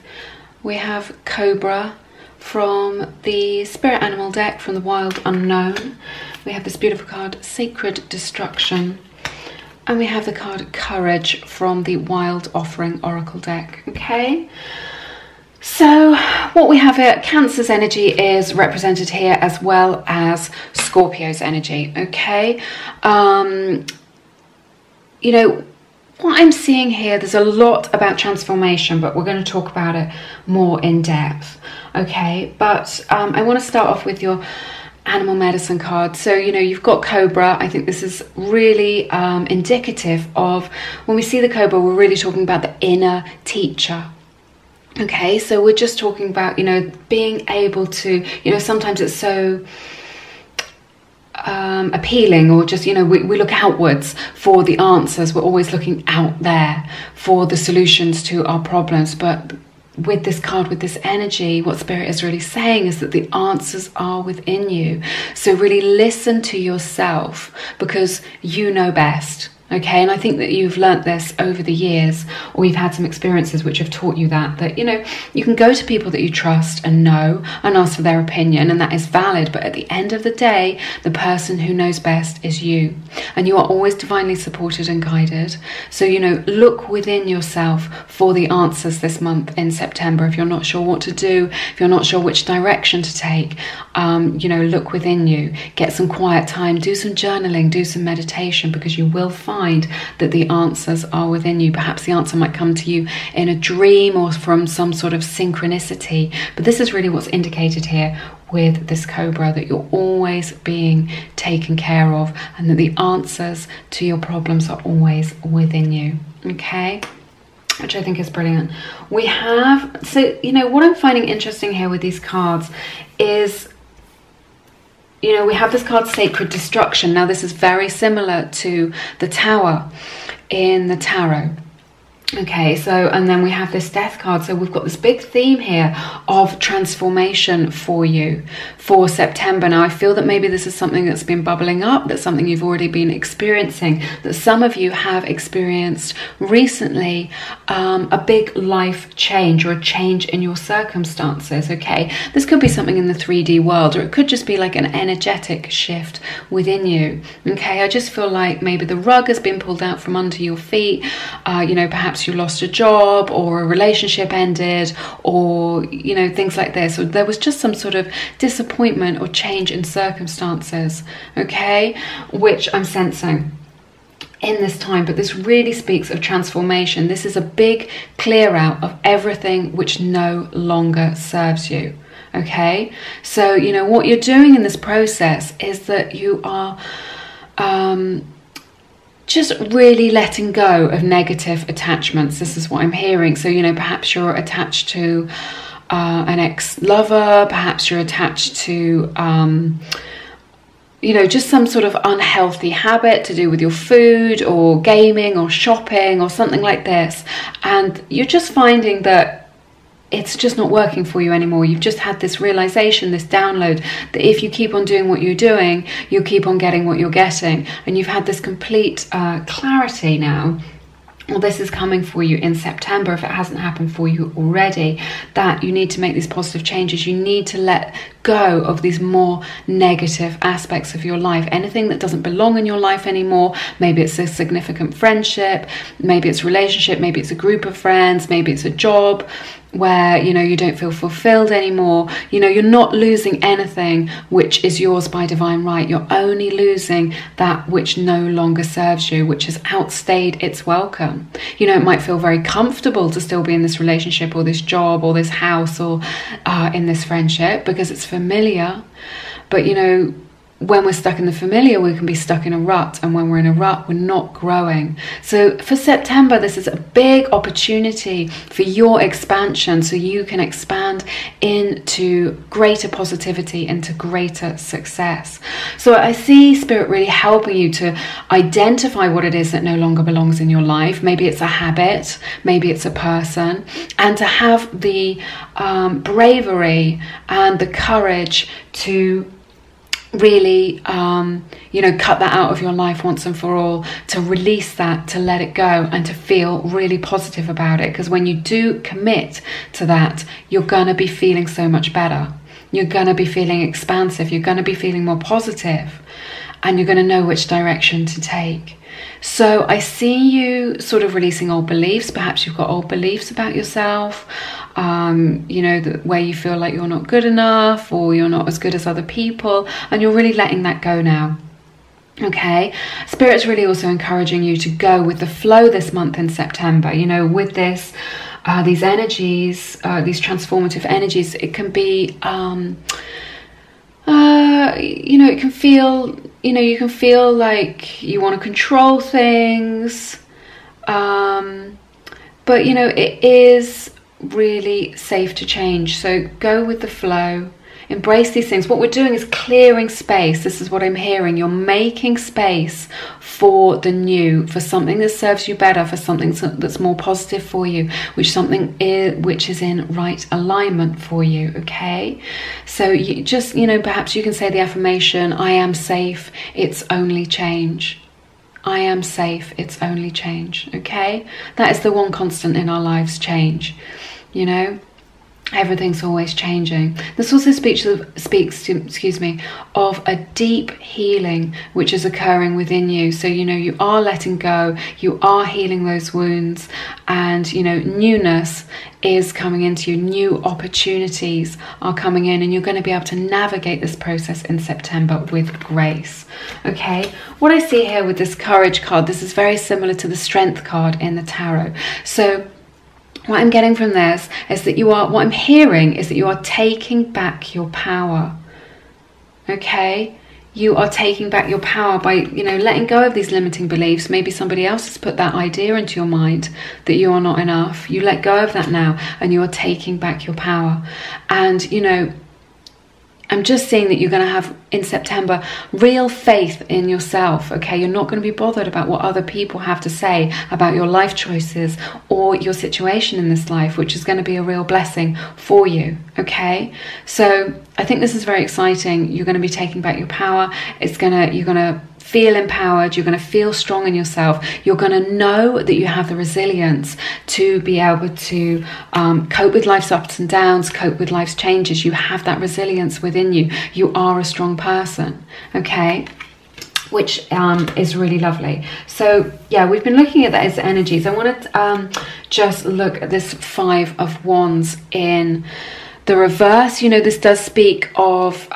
We have Cobra from the Spirit Animal deck from the Wild Unknown. We have this beautiful card, Sacred Destruction. And we have the card Courage from the Wild Offering Oracle deck. Okay. So what we have here, Cancer's energy is represented here, as well as Scorpio's energy. Okay. You know, what I'm seeing here, there's a lot about transformation, but we're going to talk about it more in depth, okay? But I want to start off with your animal medicine card. So, you know, you've got Cobra. I think this is really indicative of, when we see the Cobra, we're really talking about the inner teacher. Okay, so we're just talking about, you know, being able to, you know, sometimes it's so appealing, or just, you know, we look outwards for the answers. We're always looking out there for the solutions to our problems, but with this card, with this energy, what Spirit is really saying is that the answers are within you. So really listen to yourself, because you know best. Okay, and I think that you've learnt this over the years, or you've had some experiences which have taught you that, you know, you can go to people that you trust and know and ask for their opinion, and that is valid. But at the end of the day, the person who knows best is you, and you are always divinely supported and guided. So, you know, look within yourself for the answers this month in September. If you're not sure what to do, if you're not sure which direction to take, you know, look within you, get some quiet time, do some journaling, do some meditation, because you will find that the answers are within you. Perhaps the answer might come to you in a dream or from some sort of synchronicity, but this is really what's indicated here with this cobra, that you're always being taken care of, and that the answers to your problems are always within you. Okay, which I think is brilliant. We have, so, you know, what I'm finding interesting here with these cards is, you know, we have this card, Sacred Destruction. Now, this is very similar to the Tower in the tarot. Okay, so, and then we have this Death card. So we've got this big theme here of transformation for you for September. Now, I feel that maybe this is something that's been bubbling up, that's something you've already been experiencing, that some of you have experienced recently, a big life change or a change in your circumstances. Okay, this could be something in the 3D world, or it could just be like an energetic shift within you. Okay, I just feel like maybe the rug has been pulled out from under your feet. You know, perhaps you lost a job, or a relationship ended, or, you know, things like this, or there was just some sort of disappointment or change in circumstances, okay, which I'm sensing in this time. But this really speaks of transformation. This is a big clear out of everything which no longer serves you. Okay, so, you know, what you're doing in this process is that you are just really letting go of negative attachments. This is what I'm hearing. So, you know, perhaps you're attached to an ex-lover, perhaps you're attached to, you know, just some sort of unhealthy habit to do with your food or gaming or shopping or something like this. And you're just finding that it's just not working for you anymore. You've just had this realization, this download, that if you keep on doing what you're doing, you'll keep on getting what you're getting. And you've had this complete clarity now. Well, this is coming for you in September, if it hasn't happened for you already, that you need to make these positive changes. You need to let go of these more negative aspects of your life. Anything that doesn't belong in your life anymore. Maybe it's a significant friendship, maybe it's a relationship, maybe it's a group of friends, maybe it's a job where, you know, you don't feel fulfilled anymore. You know, you're not losing anything which is yours by divine right. You're only losing that which no longer serves you, which has outstayed its welcome. You know, it might feel very comfortable to still be in this relationship or this job or this house or in this friendship because it's familiar. But, you know, when we're stuck in the familiar, we can be stuck in a rut, and when we're in a rut, we're not growing. So for September, this is a big opportunity for your expansion, so you can expand into greater positivity, into greater success. So I see Spirit really helping you to identify what it is that no longer belongs in your life. Maybe it's a habit, maybe it's a person, and to have the bravery and the courage to really, you know, cut that out of your life once and for all, to release that, to let it go, and to feel really positive about it. Because when you do commit to that, you're going to be feeling so much better. You're going to be feeling expansive. You're going to be feeling more positive, and you're going to know which direction to take. So I see you sort of releasing old beliefs. Perhaps you've got old beliefs about yourself, you know, where you feel like you're not good enough or you're not as good as other people, and you're really letting that go now. Okay, Spirit's really also encouraging you to go with the flow this month in September. You know, with this, these energies, these transformative energies, it can be, you know, it can feel, you know, you can feel like you want to control things, but, you know, it is really safe to change. So go with the flow. Embrace these things. What we're doing is clearing space. This is what I'm hearing. You're making space for the new, for something that serves you better, for something that's more positive for you, which is in right alignment for you, okay? So you just, you know, perhaps you can say the affirmation, I am safe, it's only change. I am safe, it's only change, okay? That is the one constant in our lives, change, you know? Everything's always changing. This also speaks of a deep healing which is occurring within you. So, you know, you are letting go, you are healing those wounds, and, you know, newness is coming into you. New opportunities are coming in, and you're going to be able to navigate this process in September with grace. Okay, what I see here with this courage card, this is very similar to the strength card in the tarot. So what I'm getting from this is that what I'm hearing is that you are taking back your power, okay? You are taking back your power by, you know, letting go of these limiting beliefs. Maybe somebody else has put that idea into your mind that you are not enough. You let go of that now, and you are taking back your power. And, you know, I'm just seeing that you're going to have in September real faith in yourself, okay? You're not going to be bothered about what other people have to say about your life choices or your situation in this life, which is going to be a real blessing for you, okay? So I think this is very exciting. You're going to be taking back your power. You're going to feel empowered, you're going to feel strong in yourself, you're going to know that you have the resilience to be able to cope with life's ups and downs, cope with life's changes. You have that resilience within you. You are a strong person, okay? Which is really lovely. So yeah, we've been looking at that as energies. I want to just look at this Five of Wands in the reverse. You know, this does speak of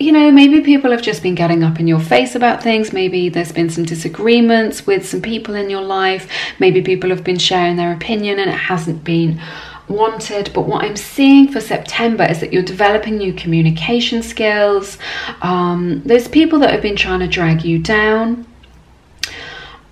you know, maybe people have just been getting up in your face about things. Maybe there's been some disagreements with some people in your life. Maybe people have been sharing their opinion and it hasn't been wanted. But what I'm seeing for September is that you're developing new communication skills. There's people that have been trying to drag you down.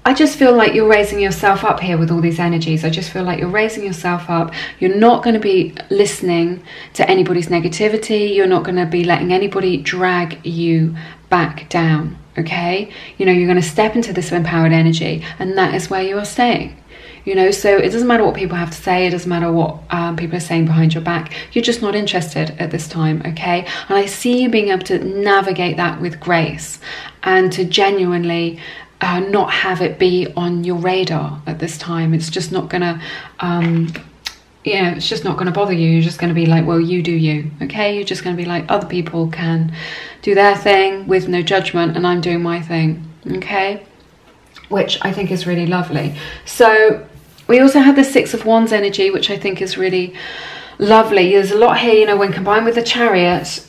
I just feel like you're raising yourself up here with all these energies. I just feel like you're raising yourself up. You're not going to be listening to anybody's negativity. You're not going to be letting anybody drag you back down, okay? You know, you're going to step into this empowered energy, and that is where you are staying. You know, so it doesn't matter what people have to say. It doesn't matter what people are saying behind your back. You're just not interested at this time, okay? And I see you being able to navigate that with grace and to genuinely not have it be on your radar at this time. It's just not gonna yeah, it's just not gonna bother you. You're just gonna be like, well, you do you, okay? You're just gonna be like, other people can do their thing with no judgment, and I'm doing my thing, okay? Which I think is really lovely. So we also have the Six of Wands energy, which I think is really lovely. There's a lot here, you know, when combined with the Chariot,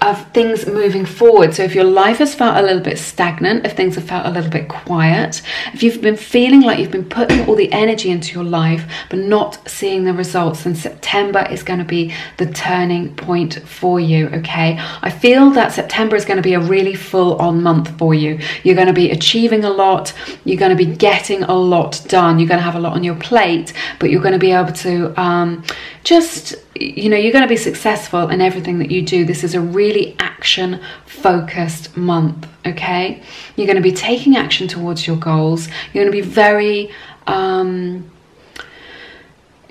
of things moving forward. So if your life has felt a little bit stagnant, if things have felt a little bit quiet, if you've been feeling like you've been putting all the energy into your life but not seeing the results, then September is going to be the turning point for you, okay? I feel that September is going to be a really full-on month for you. You're going to be achieving a lot. You're going to be getting a lot done. You're going to have a lot on your plate, but you're going to be able to just, you know, you're going to be successful in everything that you do. This is a really action focused month, okay? You're going to be taking action towards your goals. You're going to be very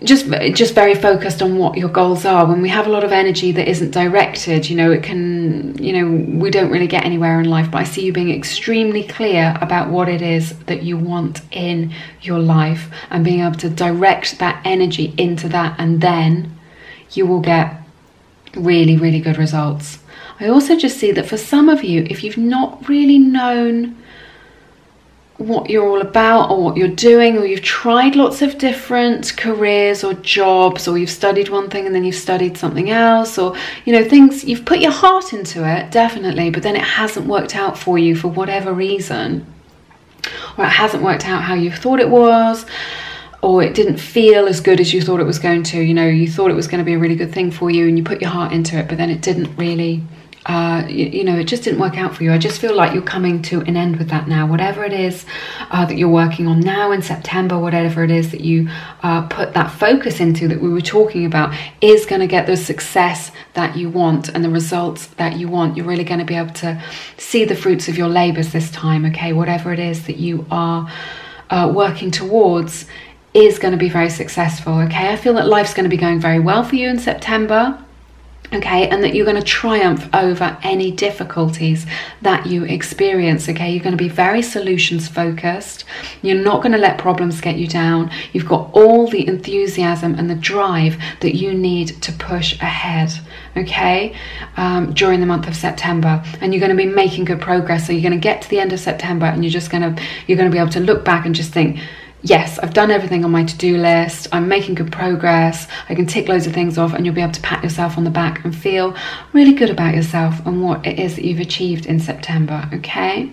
just very focused on what your goals are. When we have a lot of energy that isn't directed, you know, it can, you know, we don't really get anywhere in life. But I see you being extremely clear about what it is that you want in your life and being able to direct that energy into that, and then you will get really, really good results. I also just see that for some of you, if you've not really known what you're all about or what you're doing, or you've tried lots of different careers or jobs, or you've studied one thing and then you've studied something else, or, you know, things, you've put your heart into it, definitely, but then it hasn't worked out for you for whatever reason, or it hasn't worked out how you thought it was, or it didn't feel as good as you thought it was going to. You know, you thought it was going to be a really good thing for you and you put your heart into it, but then it didn't really you know, it just didn't work out for you. I just feel like you're coming to an end with that now. Whatever it is that you're working on now in September, whatever it is that you put that focus into that we were talking about, is going to get the success that you want and the results that you want. You're really going to be able to see the fruits of your labors this time, okay? Whatever it is that you are working towards is going to be very successful, okay? I feel that life's going to be going very well for you in September, okay, and that you're going to triumph over any difficulties that you experience, okay? You're going to be very solutions focused. You're not going to let problems get you down. You've got all the enthusiasm and the drive that you need to push ahead, okay, during the month of September. And you're going to be making good progress. So you're going to get to the end of September and you're going to be able to look back and just think, yes, I've done everything on my to-do list. I'm making good progress. I can tick loads of things off, and you'll be able to pat yourself on the back and feel really good about yourself and what it is that you've achieved in September, okay?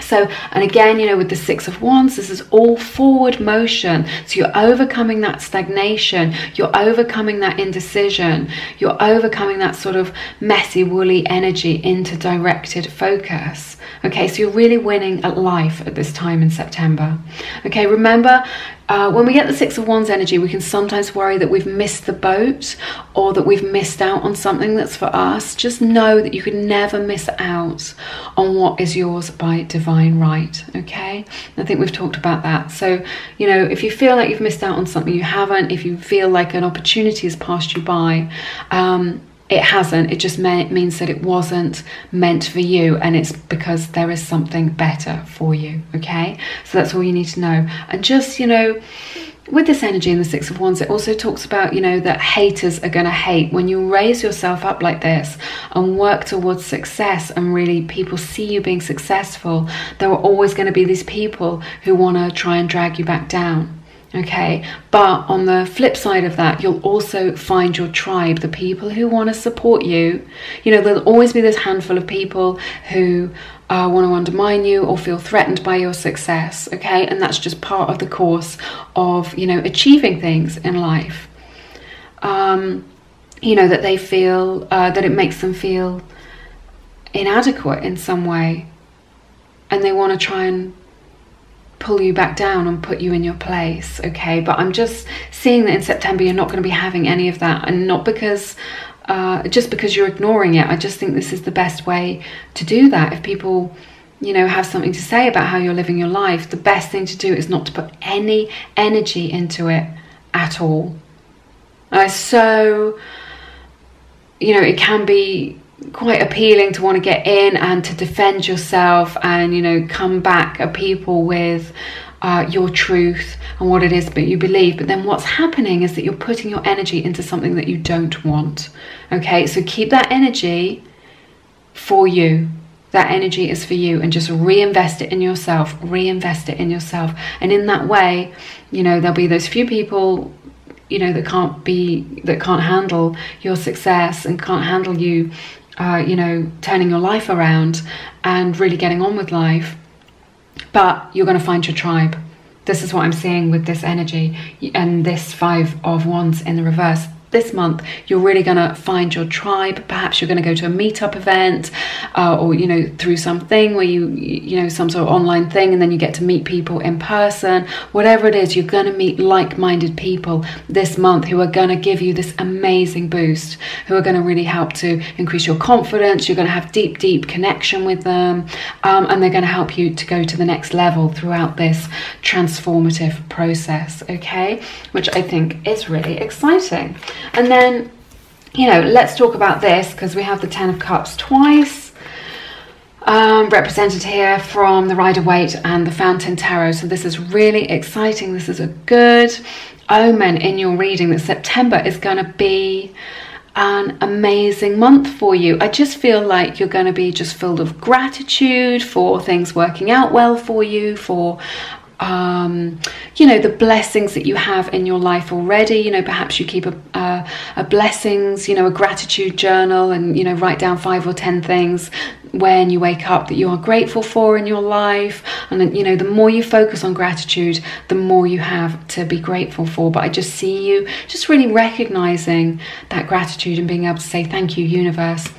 So, and again, you know, with the Six of Wands, this is all forward motion. So you're overcoming that stagnation. You're overcoming that indecision. You're overcoming that sort of messy, woolly energy into directed focus. Okay, so you're really winning at life at this time in September. Okay, remember, when we get the Six of Wands energy, we can sometimes worry that we've missed the boat or that we've missed out on something that's for us. Just know that you can never miss out on what is yours by divine right, okay? I think we've talked about that. So, you know, if you feel like you've missed out on something, you haven't. If you feel like an opportunity has passed you by, it hasn't. It just means that it wasn't meant for you, and it's because there is something better for you, okay? So that's all you need to know. And just, you know, with this energy in the Six of Wands, it also talks about, you know, that haters are going to hate. When you raise yourself up like this and work towards success, and really people see you being successful, there are always going to be these people who want to try and drag you back down. Okay, but on the flip side of that, you'll also find your tribe, the people who want to support you. You know, there'll always be this handful of people who want to undermine you or feel threatened by your success, okay? And that's just part of the course of, you know, achieving things in life. You know, that they feel, that it makes them feel inadequate in some way. And they want to try and pull you back down and put you in your place, okay? But I'm just seeing that in September you're not going to be having any of that, and not because just because you're ignoring it. I just think this is the best way to do that. If people, you know, have something to say about how you're living your life, the best thing to do is not to put any energy into it at all. So, you know, it can be quite appealing to want to get in and to defend yourself and, you know, come back at people with your truth and what it is that you believe. But then what's happening is that you're putting your energy into something that you don't want, okay? So keep that energy for you. That energy is for you, and just reinvest it in yourself, reinvest it in yourself. And in that way, you know, there'll be those few people, you know, that can't handle your success and can't handle you, you know, turning your life around and really getting on with life. But you're going to find your tribe. This is what I'm seeing with this energy and this Five of Wands in the reverse. This month you're really going to find your tribe. Perhaps you're going to go to a meetup event, or, you know, through something where you know, some sort of online thing, and then you get to meet people in person. Whatever it is, you're going to meet like-minded people this month who are going to give you this amazing boost, who are going to really help to increase your confidence. You're going to have deep connection with them, and they're going to help you to go to the next level throughout this transformative process, okay? Which I think is really exciting. And then, you know, let's talk about this, because we have the Ten of Cups twice represented here from the Rider-Waite and the Fountain Tarot. So this is really exciting. This is a good omen in your reading that September is going to be an amazing month for you. I just feel like you're going to be just filled with gratitude for things working out well for you, for you know, the blessings that you have in your life already. You know, perhaps you keep a blessings, you know, a gratitude journal, and, you know, write down 5 or 10 things when you wake up that you are grateful for in your life. And then, you know, the more you focus on gratitude, the more you have to be grateful for. But I just see you just really recognizing that gratitude and being able to say, thank you, universe.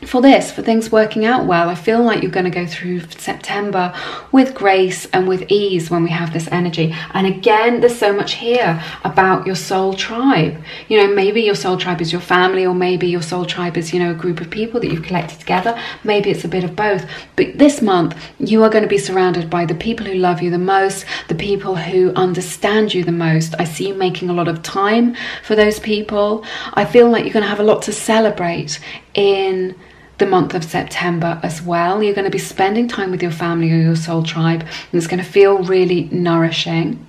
for things working out well. I feel like you're going to go through September with grace and with ease when we have this energy. And again, there's so much here about your soul tribe. You know, maybe your soul tribe is your family, or maybe your soul tribe is, you know, a group of people that you've collected together. Maybe it's a bit of both. But this month, you are going to be surrounded by the people who love you the most, the people who understand you the most. I see you making a lot of time for those people. I feel like you're going to have a lot to celebrate in the month of September as well. You're going to be spending time with your family or your soul tribe, and it's going to feel really nourishing.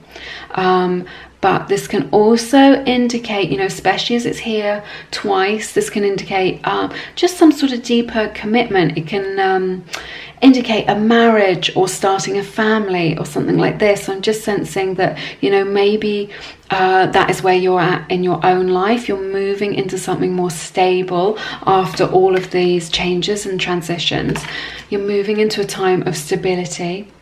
But this can also indicate, you know, especially as it's here twice, this can indicate just some sort of deeper commitment. It can indicate a marriage or starting a family or something like this. I'm just sensing that, you know, maybe that is where you're at in your own life. You're moving into something more stable after all of these changes and transitions. You're moving into a time of stability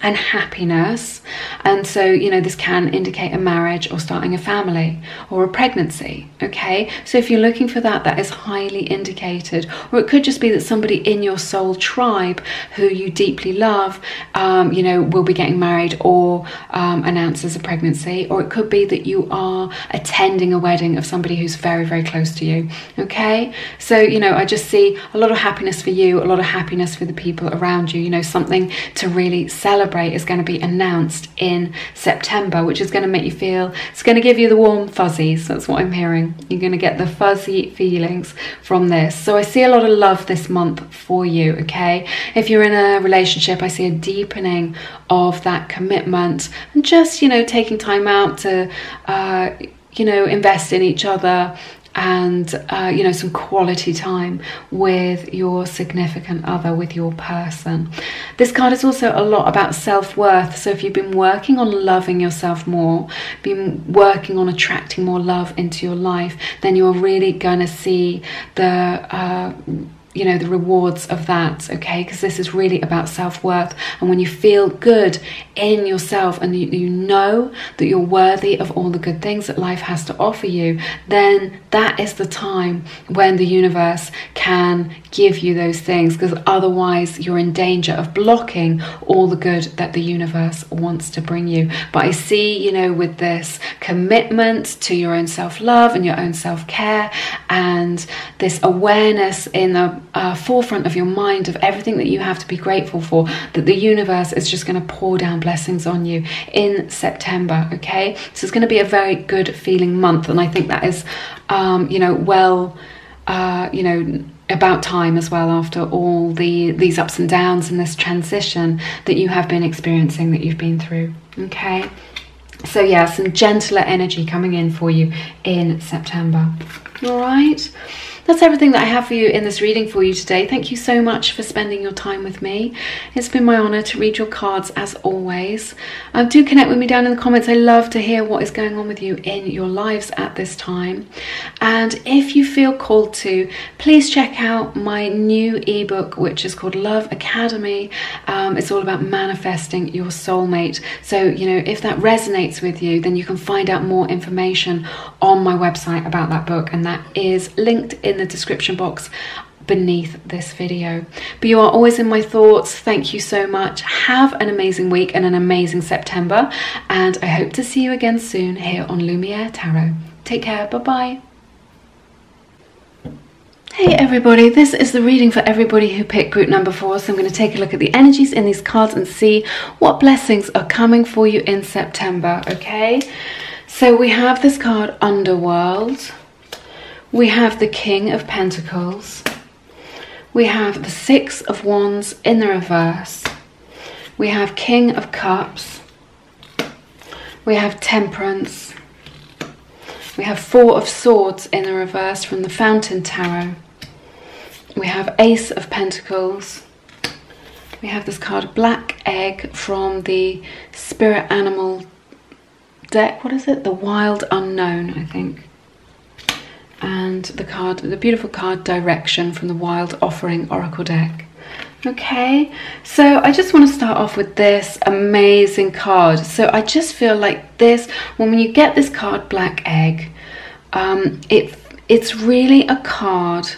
and happiness. And so, you know, this can indicate a marriage or starting a family or a pregnancy. Okay, so if you're looking for that, that is highly indicated. Or it could just be that somebody in your soul tribe who you deeply love, you know, will be getting married or announces a pregnancy. Or it could be that you are attending a wedding of somebody who's very, very close to you. Okay, so, you know, I just see a lot of happiness for you, a lot of happiness for the people around you. You know, something to really celebrate is going to be announced in September, which is going to make you feel, it's going to give you the warm fuzzies. That's what I'm hearing. You're going to get the fuzzy feelings from this. So I see a lot of love this month for you. Okay, if you're in a relationship, I see a deepening of that commitment, and just, you know, taking time out to you know, invest in each other, and you know, some quality time with your significant other, with your person. This card is also a lot about self-worth. So if you've been working on loving yourself more, been working on attracting more love into your life, then you're really gonna see the you know, the rewards of that. Okay, because this is really about self-worth. And when you feel good in yourself, and you know that you're worthy of all the good things that life has to offer you, then that is the time when the universe can give you those things, because otherwise you're in danger of blocking all the good that the universe wants to bring you. But I see, you know, with this commitment to your own self-love and your own self-care, and this awareness in the forefront of your mind of everything that you have to be grateful for, that the universe is just going to pour down blessings on you in September. Okay, so it's going to be a very good feeling month, and I think that is you know, well, you know, about time as well, after all these ups and downs and this transition that you have been experiencing, that you've been through. Okay, so yeah, some gentler energy coming in for you in September. All right, that's everything that I have for you in this reading for you today. Thank you so much for spending your time with me. It's been my honor to read your cards as always. Do connect with me down in the comments. I love to hear what is going on with you in your lives at this time. And if you feel called to, please check out my new ebook, which is called Love Academy. It's all about manifesting your soulmate. So, you know, if that resonates with you, then you can find out more information on my website about that book, and that is linked in the description box beneath this video. But you are always in my thoughts. Thank you so much. Have an amazing week and an amazing September, and I hope to see you again soon here on Lumiere Tarot. Take care. Bye bye. Hey everybody, this is the reading for everybody who picked group number 4. So I'm going to take a look at the energies in these cards and see what blessings are coming for you in September. Okay, so we have this card, Underworld. We have the King of Pentacles. We have the Six of Wands in the reverse. We have King of Cups. We have Temperance. We have Four of Swords in the reverse from the Fountain Tarot. We have Ace of Pentacles. We have this card, Black Egg, from the Spirit Animal deck. What is it? The Wild Unknown, I think. And the card, the beautiful card, Direction, from the Wild Offering Oracle deck. Okay, so I just want to start off with this amazing card. So I just feel like this, when you get this card, Black Egg, it's really a card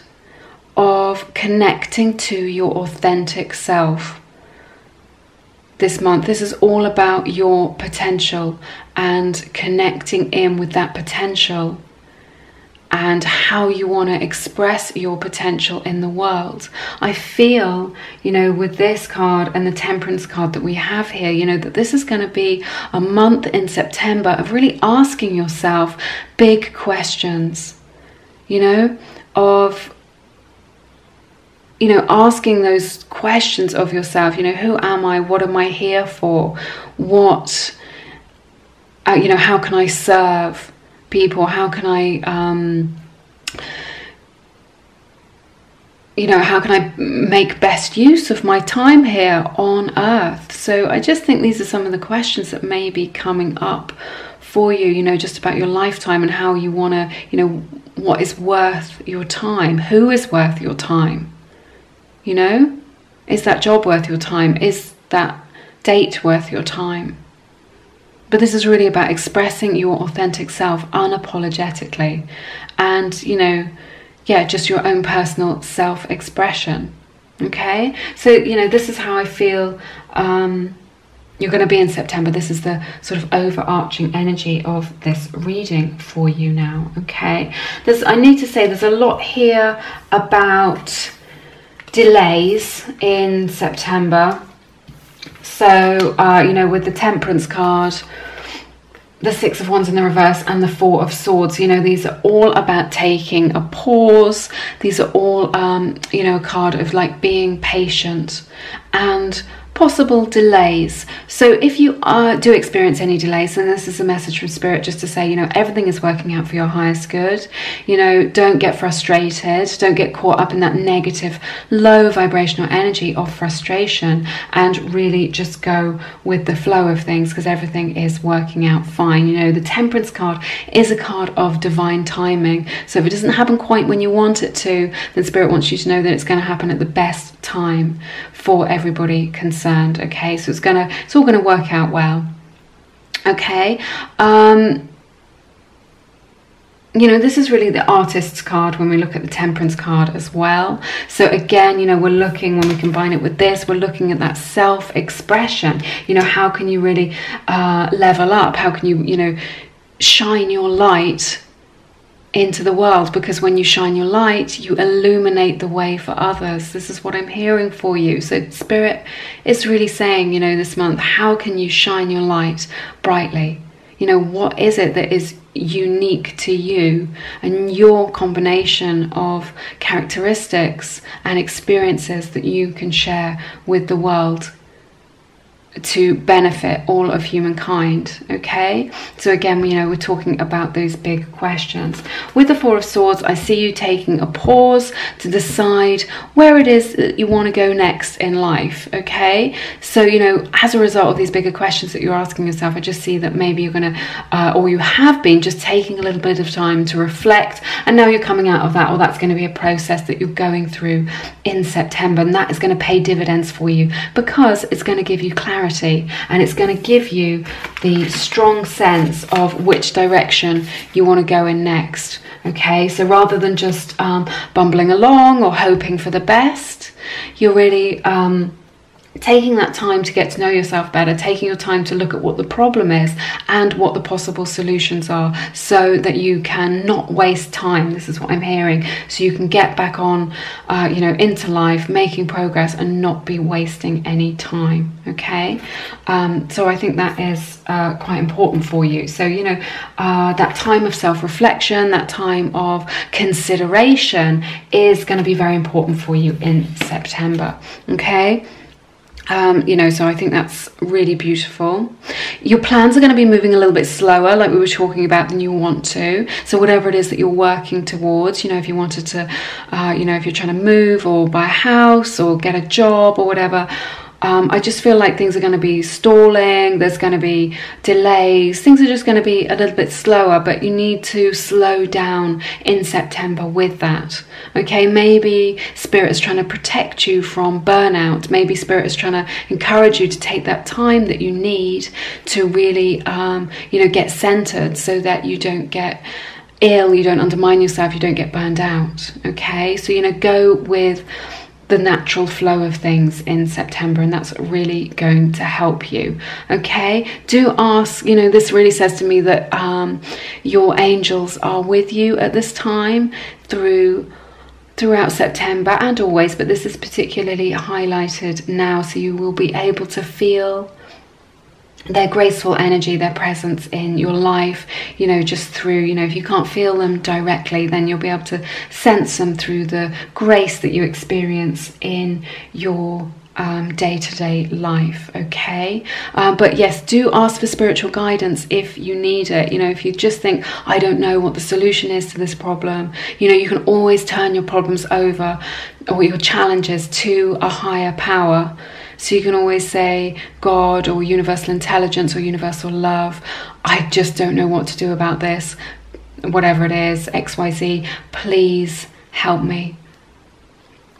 of connecting to your authentic self. This month, this is all about your potential and connecting in with that potential and how you want to express your potential in the world. I feel, with this card and the Temperance card that we have here, that this is going to be a month in September of really asking yourself big questions, of asking those questions of yourself, who am I? What am I here for? What, how can I serve people? How can I, how can I make best use of my time here on earth? So I just think these are some of the questions that may be coming up for you, just about your lifetime and how you want to, what is worth your time? Who is worth your time? Is that job worth your time? Is that date worth your time? But this is really about expressing your authentic self unapologetically and, just your own personal self-expression. Okay? So, this is how I feel you're going to be in September. This is the sort of overarching energy of this reading for you now. Okay? I need to say there's a lot here about delays in September. So, with the Temperance card, the Six of Wands in the reverse and the Four of Swords, these are all about taking a pause. These are all, a card of like being patient and possible delays. So if you do experience any delays, then this is a message from Spirit just to say, everything is working out for your highest good. Don't get frustrated. Don't get caught up in that negative, low vibrational energy of frustration, and really just go with the flow of things because everything is working out fine. The Temperance card is a card of divine timing. So if it doesn't happen quite when you want it to, then Spirit wants you to know that it's going to happen at the best time for everybody concerned. Okay, so it's all gonna work out well. Okay, this is really the Artist's card when we look at the Temperance card as well. So again, we're looking, when we combine it with this, we're looking at that self-expression. How can you really level up? How can you, shine your light into the world? Because when you shine your light, you illuminate the way for others. This is what I'm hearing for you. So Spirit is really saying, this month, how can you shine your light brightly? What is it that is unique to you and your combination of characteristics and experiences that you can share with the world to benefit all of humankind? Okay, so again, we're talking about those big questions. With the Four of Swords, I see you taking a pause to decide where it is that you want to go next in life. Okay, so as a result of these bigger questions that you're asking yourself, I just see that maybe you're going to or you have been just taking a little bit of time to reflect, and now you're coming out of that, or that's going to be a process that you're going through in September, and that is going to pay dividends for you because it's going to give you clarity, and it's going to give you the strong sense of which direction you want to go in next. Okay, so rather than just bumbling along or hoping for the best, you're really taking that time to get to know yourself better, taking your time to look at what the problem is and what the possible solutions are, so that you can not waste time. This is what I'm hearing. So you can get back on, into life, making progress and not be wasting any time. Okay. So I think that is quite important for you. So, that time of self-reflection, that time of consideration is going to be very important for you in September. Okay. So I think that's really beautiful. Your plans are going to be moving a little bit slower, like we were talking about, than you want to. So whatever it is that you're working towards, if you wanted to, if you're trying to move or buy a house or get a job or whatever, I just feel like things are going to be stalling, there's going to be delays, things are just going to be a little bit slower, but you need to slow down in September with that. Okay, maybe Spirit is trying to protect you from burnout. Maybe Spirit is trying to encourage you to take that time that you need to really, get centered, so that you don't get ill, you don't undermine yourself, you don't get burned out. Okay, so, you know, go with the natural flow of things in September, and that's really going to help you. Okay, do ask, you know, this really says to me that your angels are with you at this time throughout September and always, but this is particularly highlighted now, so you will be able to feel their graceful energy, their presence in your life, you know, just through, you know, if you can't feel them directly, then you'll be able to sense them through the grace that you experience in your day-to-day life. Okay, but yes, do ask for spiritual guidance if you need it. You know, if you just think, I don't know what the solution is to this problem, you know, you can always turn your problems over, or your challenges, to a higher power. So you can always say, God, or universal intelligence, or universal love, I just don't know what to do about this, whatever it is, XYZ, please help me,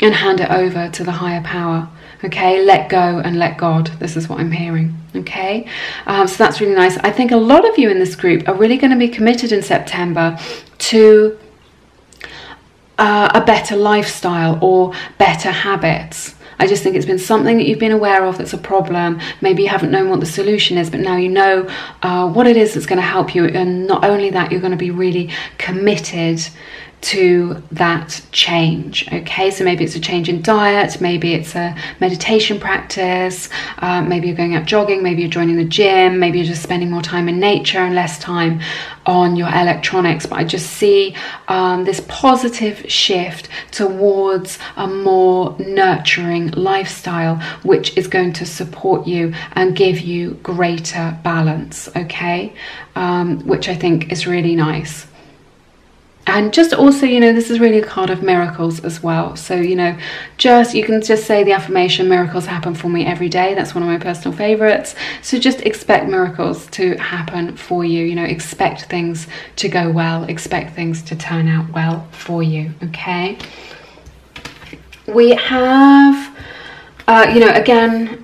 and hand it over to the higher power. Okay, let go and let God. This is what I'm hearing. Okay, so that's really nice. I think a lot of you in this group are really going to be committed in September to a better lifestyle or better habits. I just think it's been something that you've been aware of that's a problem. Maybe you haven't known what the solution is, but now you know what it is that's going to help you. And not only that, you're going to be really committed to that change. Okay, so maybe it's a change in diet, maybe it's a meditation practice, maybe you're going out jogging, maybe you're joining the gym, maybe you're just spending more time in nature and less time on your electronics. But I just see this positive shift towards a more nurturing lifestyle, which is going to support you and give you greater balance. Okay, which I think is really nice. And just also, you know, this is really a card of miracles as well. So, you know, you can just say the affirmation, miracles happen for me every day. That's one of my personal favorites. So just expect miracles to happen for you. You know, expect things to go well, expect things to turn out well for you. Okay. We have, you know, again,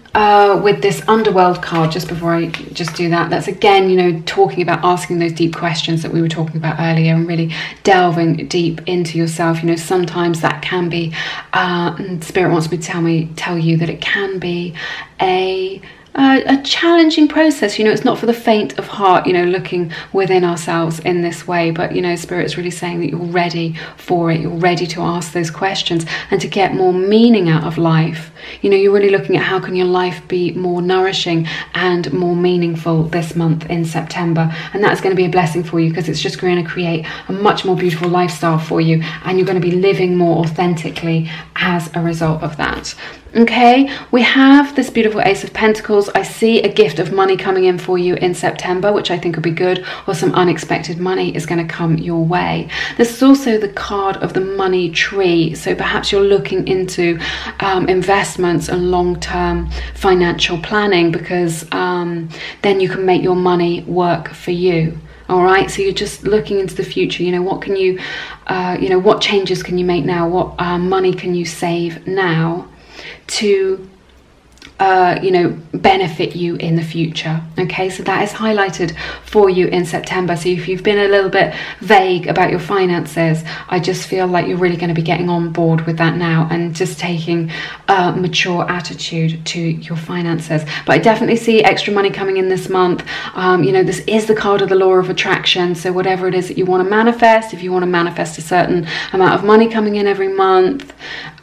with this underworld card, just before I just do that, that's again, you know, talking about asking those deep questions that we were talking about earlier and really delving deep into yourself. You know, sometimes that can be, Spirit wants me to tell you that it can be a challenging process. You know, it's not for the faint of heart, you know, looking within ourselves in this way, but, you know, Spirit's really saying that you're ready for it. You're ready to ask those questions and to get more meaning out of life. You know, you're really looking at how can your life be more nourishing and more meaningful this month in September. And that's going to be a blessing for you, because it's just going to create a much more beautiful lifestyle for you, and you're going to be living more authentically as a result of that. Okay, we have this beautiful Ace of Pentacles. I see a gift of money coming in for you in September, which I think will be good, or some unexpected money is going to come your way. This is also the card of the money tree. So perhaps you're looking into investments and long-term financial planning, because then you can make your money work for you. All right, so you're just looking into the future. You know, what can you, you know, what changes can you make now? What money can you save now to you know, benefit you in the future? Okay, so that is highlighted for you in September. So if you've been a little bit vague about your finances, I just feel like you're really going to be getting on board with that now and just taking a mature attitude to your finances. But I definitely see extra money coming in this month. You know, this is the card of the law of attraction. So whatever it is that you want to manifest, if you want to manifest a certain amount of money coming in every month,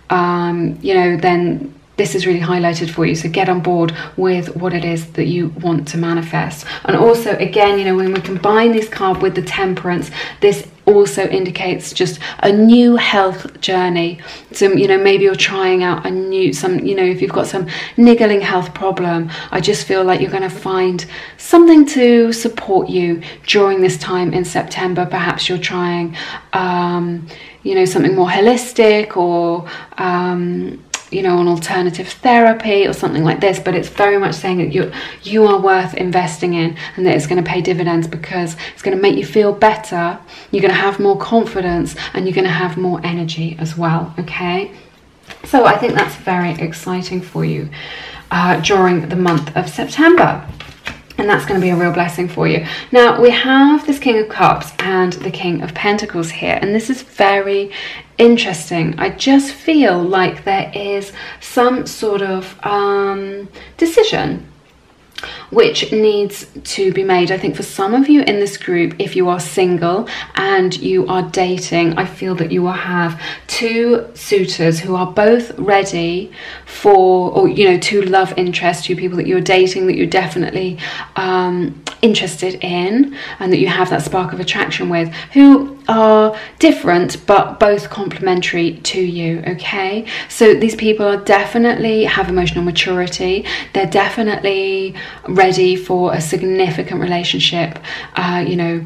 you know, then this is really highlighted for you. So get on board with what it is that you want to manifest. And also, again, you know, when we combine this card with the Temperance, this also indicates just a new health journey. So, you know, maybe you're trying out a new, you know, if you've got some niggling health problem, I just feel like you're going to find something to support you during this time in September. Perhaps you're trying, you know, something more holistic, or you know, an alternative therapy or something like this, but it's very much saying that you are worth investing in, and that it's going to pay dividends, because it's going to make you feel better, you're going to have more confidence, and you're going to have more energy as well. Okay, so I think that's very exciting for you during the month of September. And that's going to be a real blessing for you. Now, we have this King of Cups and the King of Pentacles here. And this is very interesting. I just feel like there is some sort of decision which needs to be made. I think for some of you in this group, if you are single and you are dating, I feel that you will have two suitors who are both ready for, or you know, two love interests, two people that you're dating that you're definitely interested in and that you have that spark of attraction with, who are different but both complementary to you. Okay, so these people are definitely have emotional maturity. They're definitely ready for a significant relationship, you know,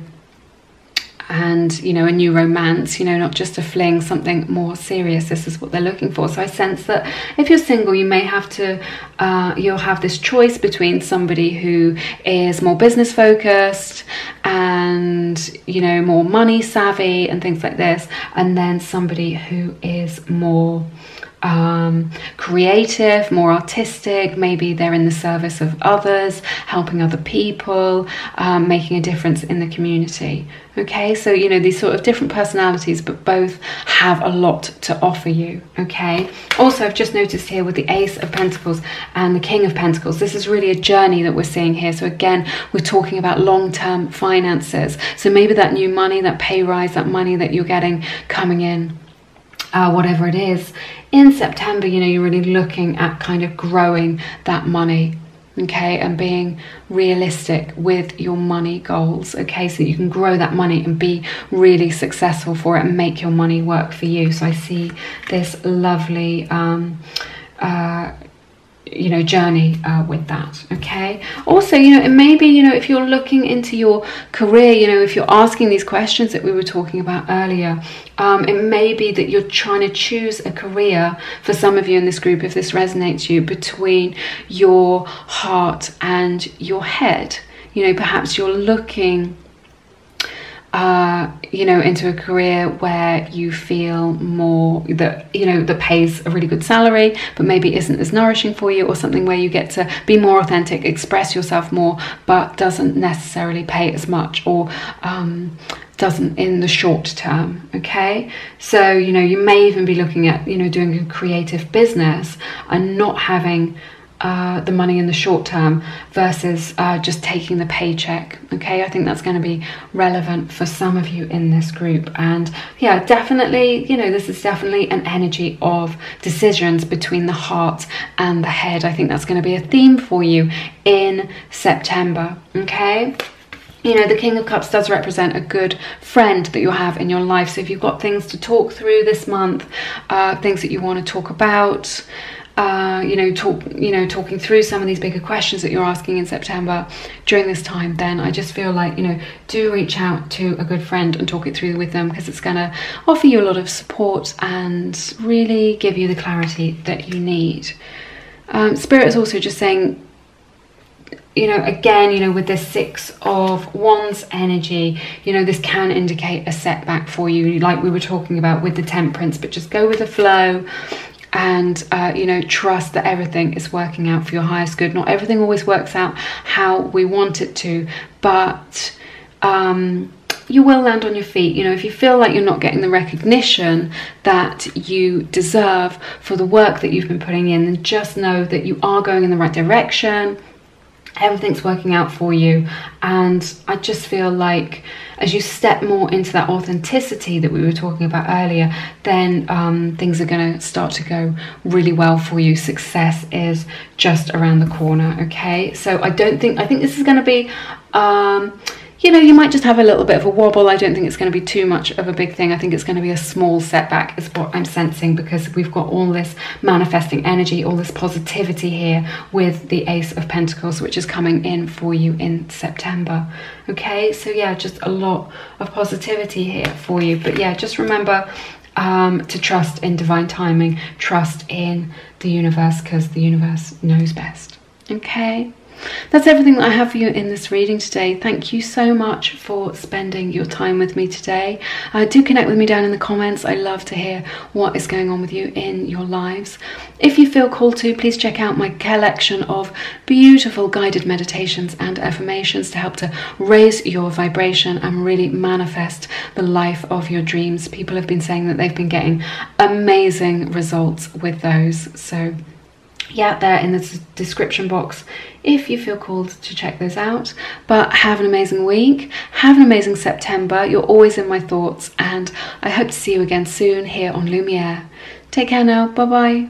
and you know, a new romance, you know, not just a fling, something more serious. This is what they're looking for. So I sense that if you're single, you may have to you'll have this choice between somebody who is more business focused and, you know, more money savvy and things like this, and then somebody who is more creative, more artistic. Maybe they're in the service of others, helping other people, making a difference in the community. Okay, so you know, these sort of different personalities, but both have a lot to offer you. Okay, also I've just noticed here with the Ace of Pentacles and the King of Pentacles, this is really a journey that we're seeing here. So again, we're talking about long-term finances. So maybe that new money, that pay rise, that money that you're getting coming in, whatever it is, in September, you know, you're really looking at kind of growing that money, okay, and being realistic with your money goals, okay, so you can grow that money and be really successful for it and make your money work for you. So I see this lovely you know, journey with that. Okay, also, you know, it may be, you know, if you're looking into your career, you know, if you're asking these questions that we were talking about earlier, it may be that you're trying to choose a career for some of you in this group, if this resonates you, between your heart and your head. You know, perhaps you're looking you know, into a career where you feel more that, you know, that pays a really good salary but maybe isn't as nourishing for you, or something where you get to be more authentic, express yourself more, but doesn't necessarily pay as much, or doesn't in the short term. Okay, so you know, you may even be looking at, you know, doing a creative business and not having the money in the short term versus just taking the paycheck. Okay, I think that's going to be relevant for some of you in this group. And yeah, definitely, you know, this is definitely an energy of decisions between the heart and the head. I think that's going to be a theme for you in September. Okay, you know, the King of Cups does represent a good friend that you have in your life. So if you've got things to talk through this month, things that you want to talk about, you know, talking through some of these bigger questions that you're asking in September during this time, then I just feel like, you know, do reach out to a good friend and talk it through with them, because it's going to offer you a lot of support and really give you the clarity that you need. Spirit is also just saying, you know, again, you know, with this Six of Wands energy, you know, this can indicate a setback for you, like we were talking about with the Temperance, but just go with the flow. And you know, trust that everything is working out for your highest good. Not everything always works out how we want it to, but you will land on your feet. You know, if you feel like you're not getting the recognition that you deserve for the work that you've been putting in, then just know that you are going in the right direction. Everything's working out for you. And I just feel like as you step more into that authenticity that we were talking about earlier, then things are going to start to go really well for you. Success is just around the corner. Okay, so I think this is going to be you know, you might just have a little bit of a wobble. I don't think it's going to be too much of a big thing. I think it's going to be a small setback is what I'm sensing, because we've got all this manifesting energy, all this positivity here with the Ace of Pentacles, which is coming in for you in September. Okay, so yeah, just a lot of positivity here for you. But yeah, just remember to trust in divine timing, trust in the universe, because the universe knows best. Okay. that's everything that I have for you in this reading today. Thank you so much for spending your time with me today. Do connect with me down in the comments. I love to hear what is going on with you in your lives. If you feel called to, please check out my collection of beautiful guided meditations and affirmations to help to raise your vibration and really manifest the life of your dreams. People have been saying that they've been getting amazing results with those. So yeah, they're in the description box if you feel called to check those out. But have an amazing week, have an amazing September. You're always in my thoughts, and I hope to see you again soon here on Lumiere. Take care now. Bye bye.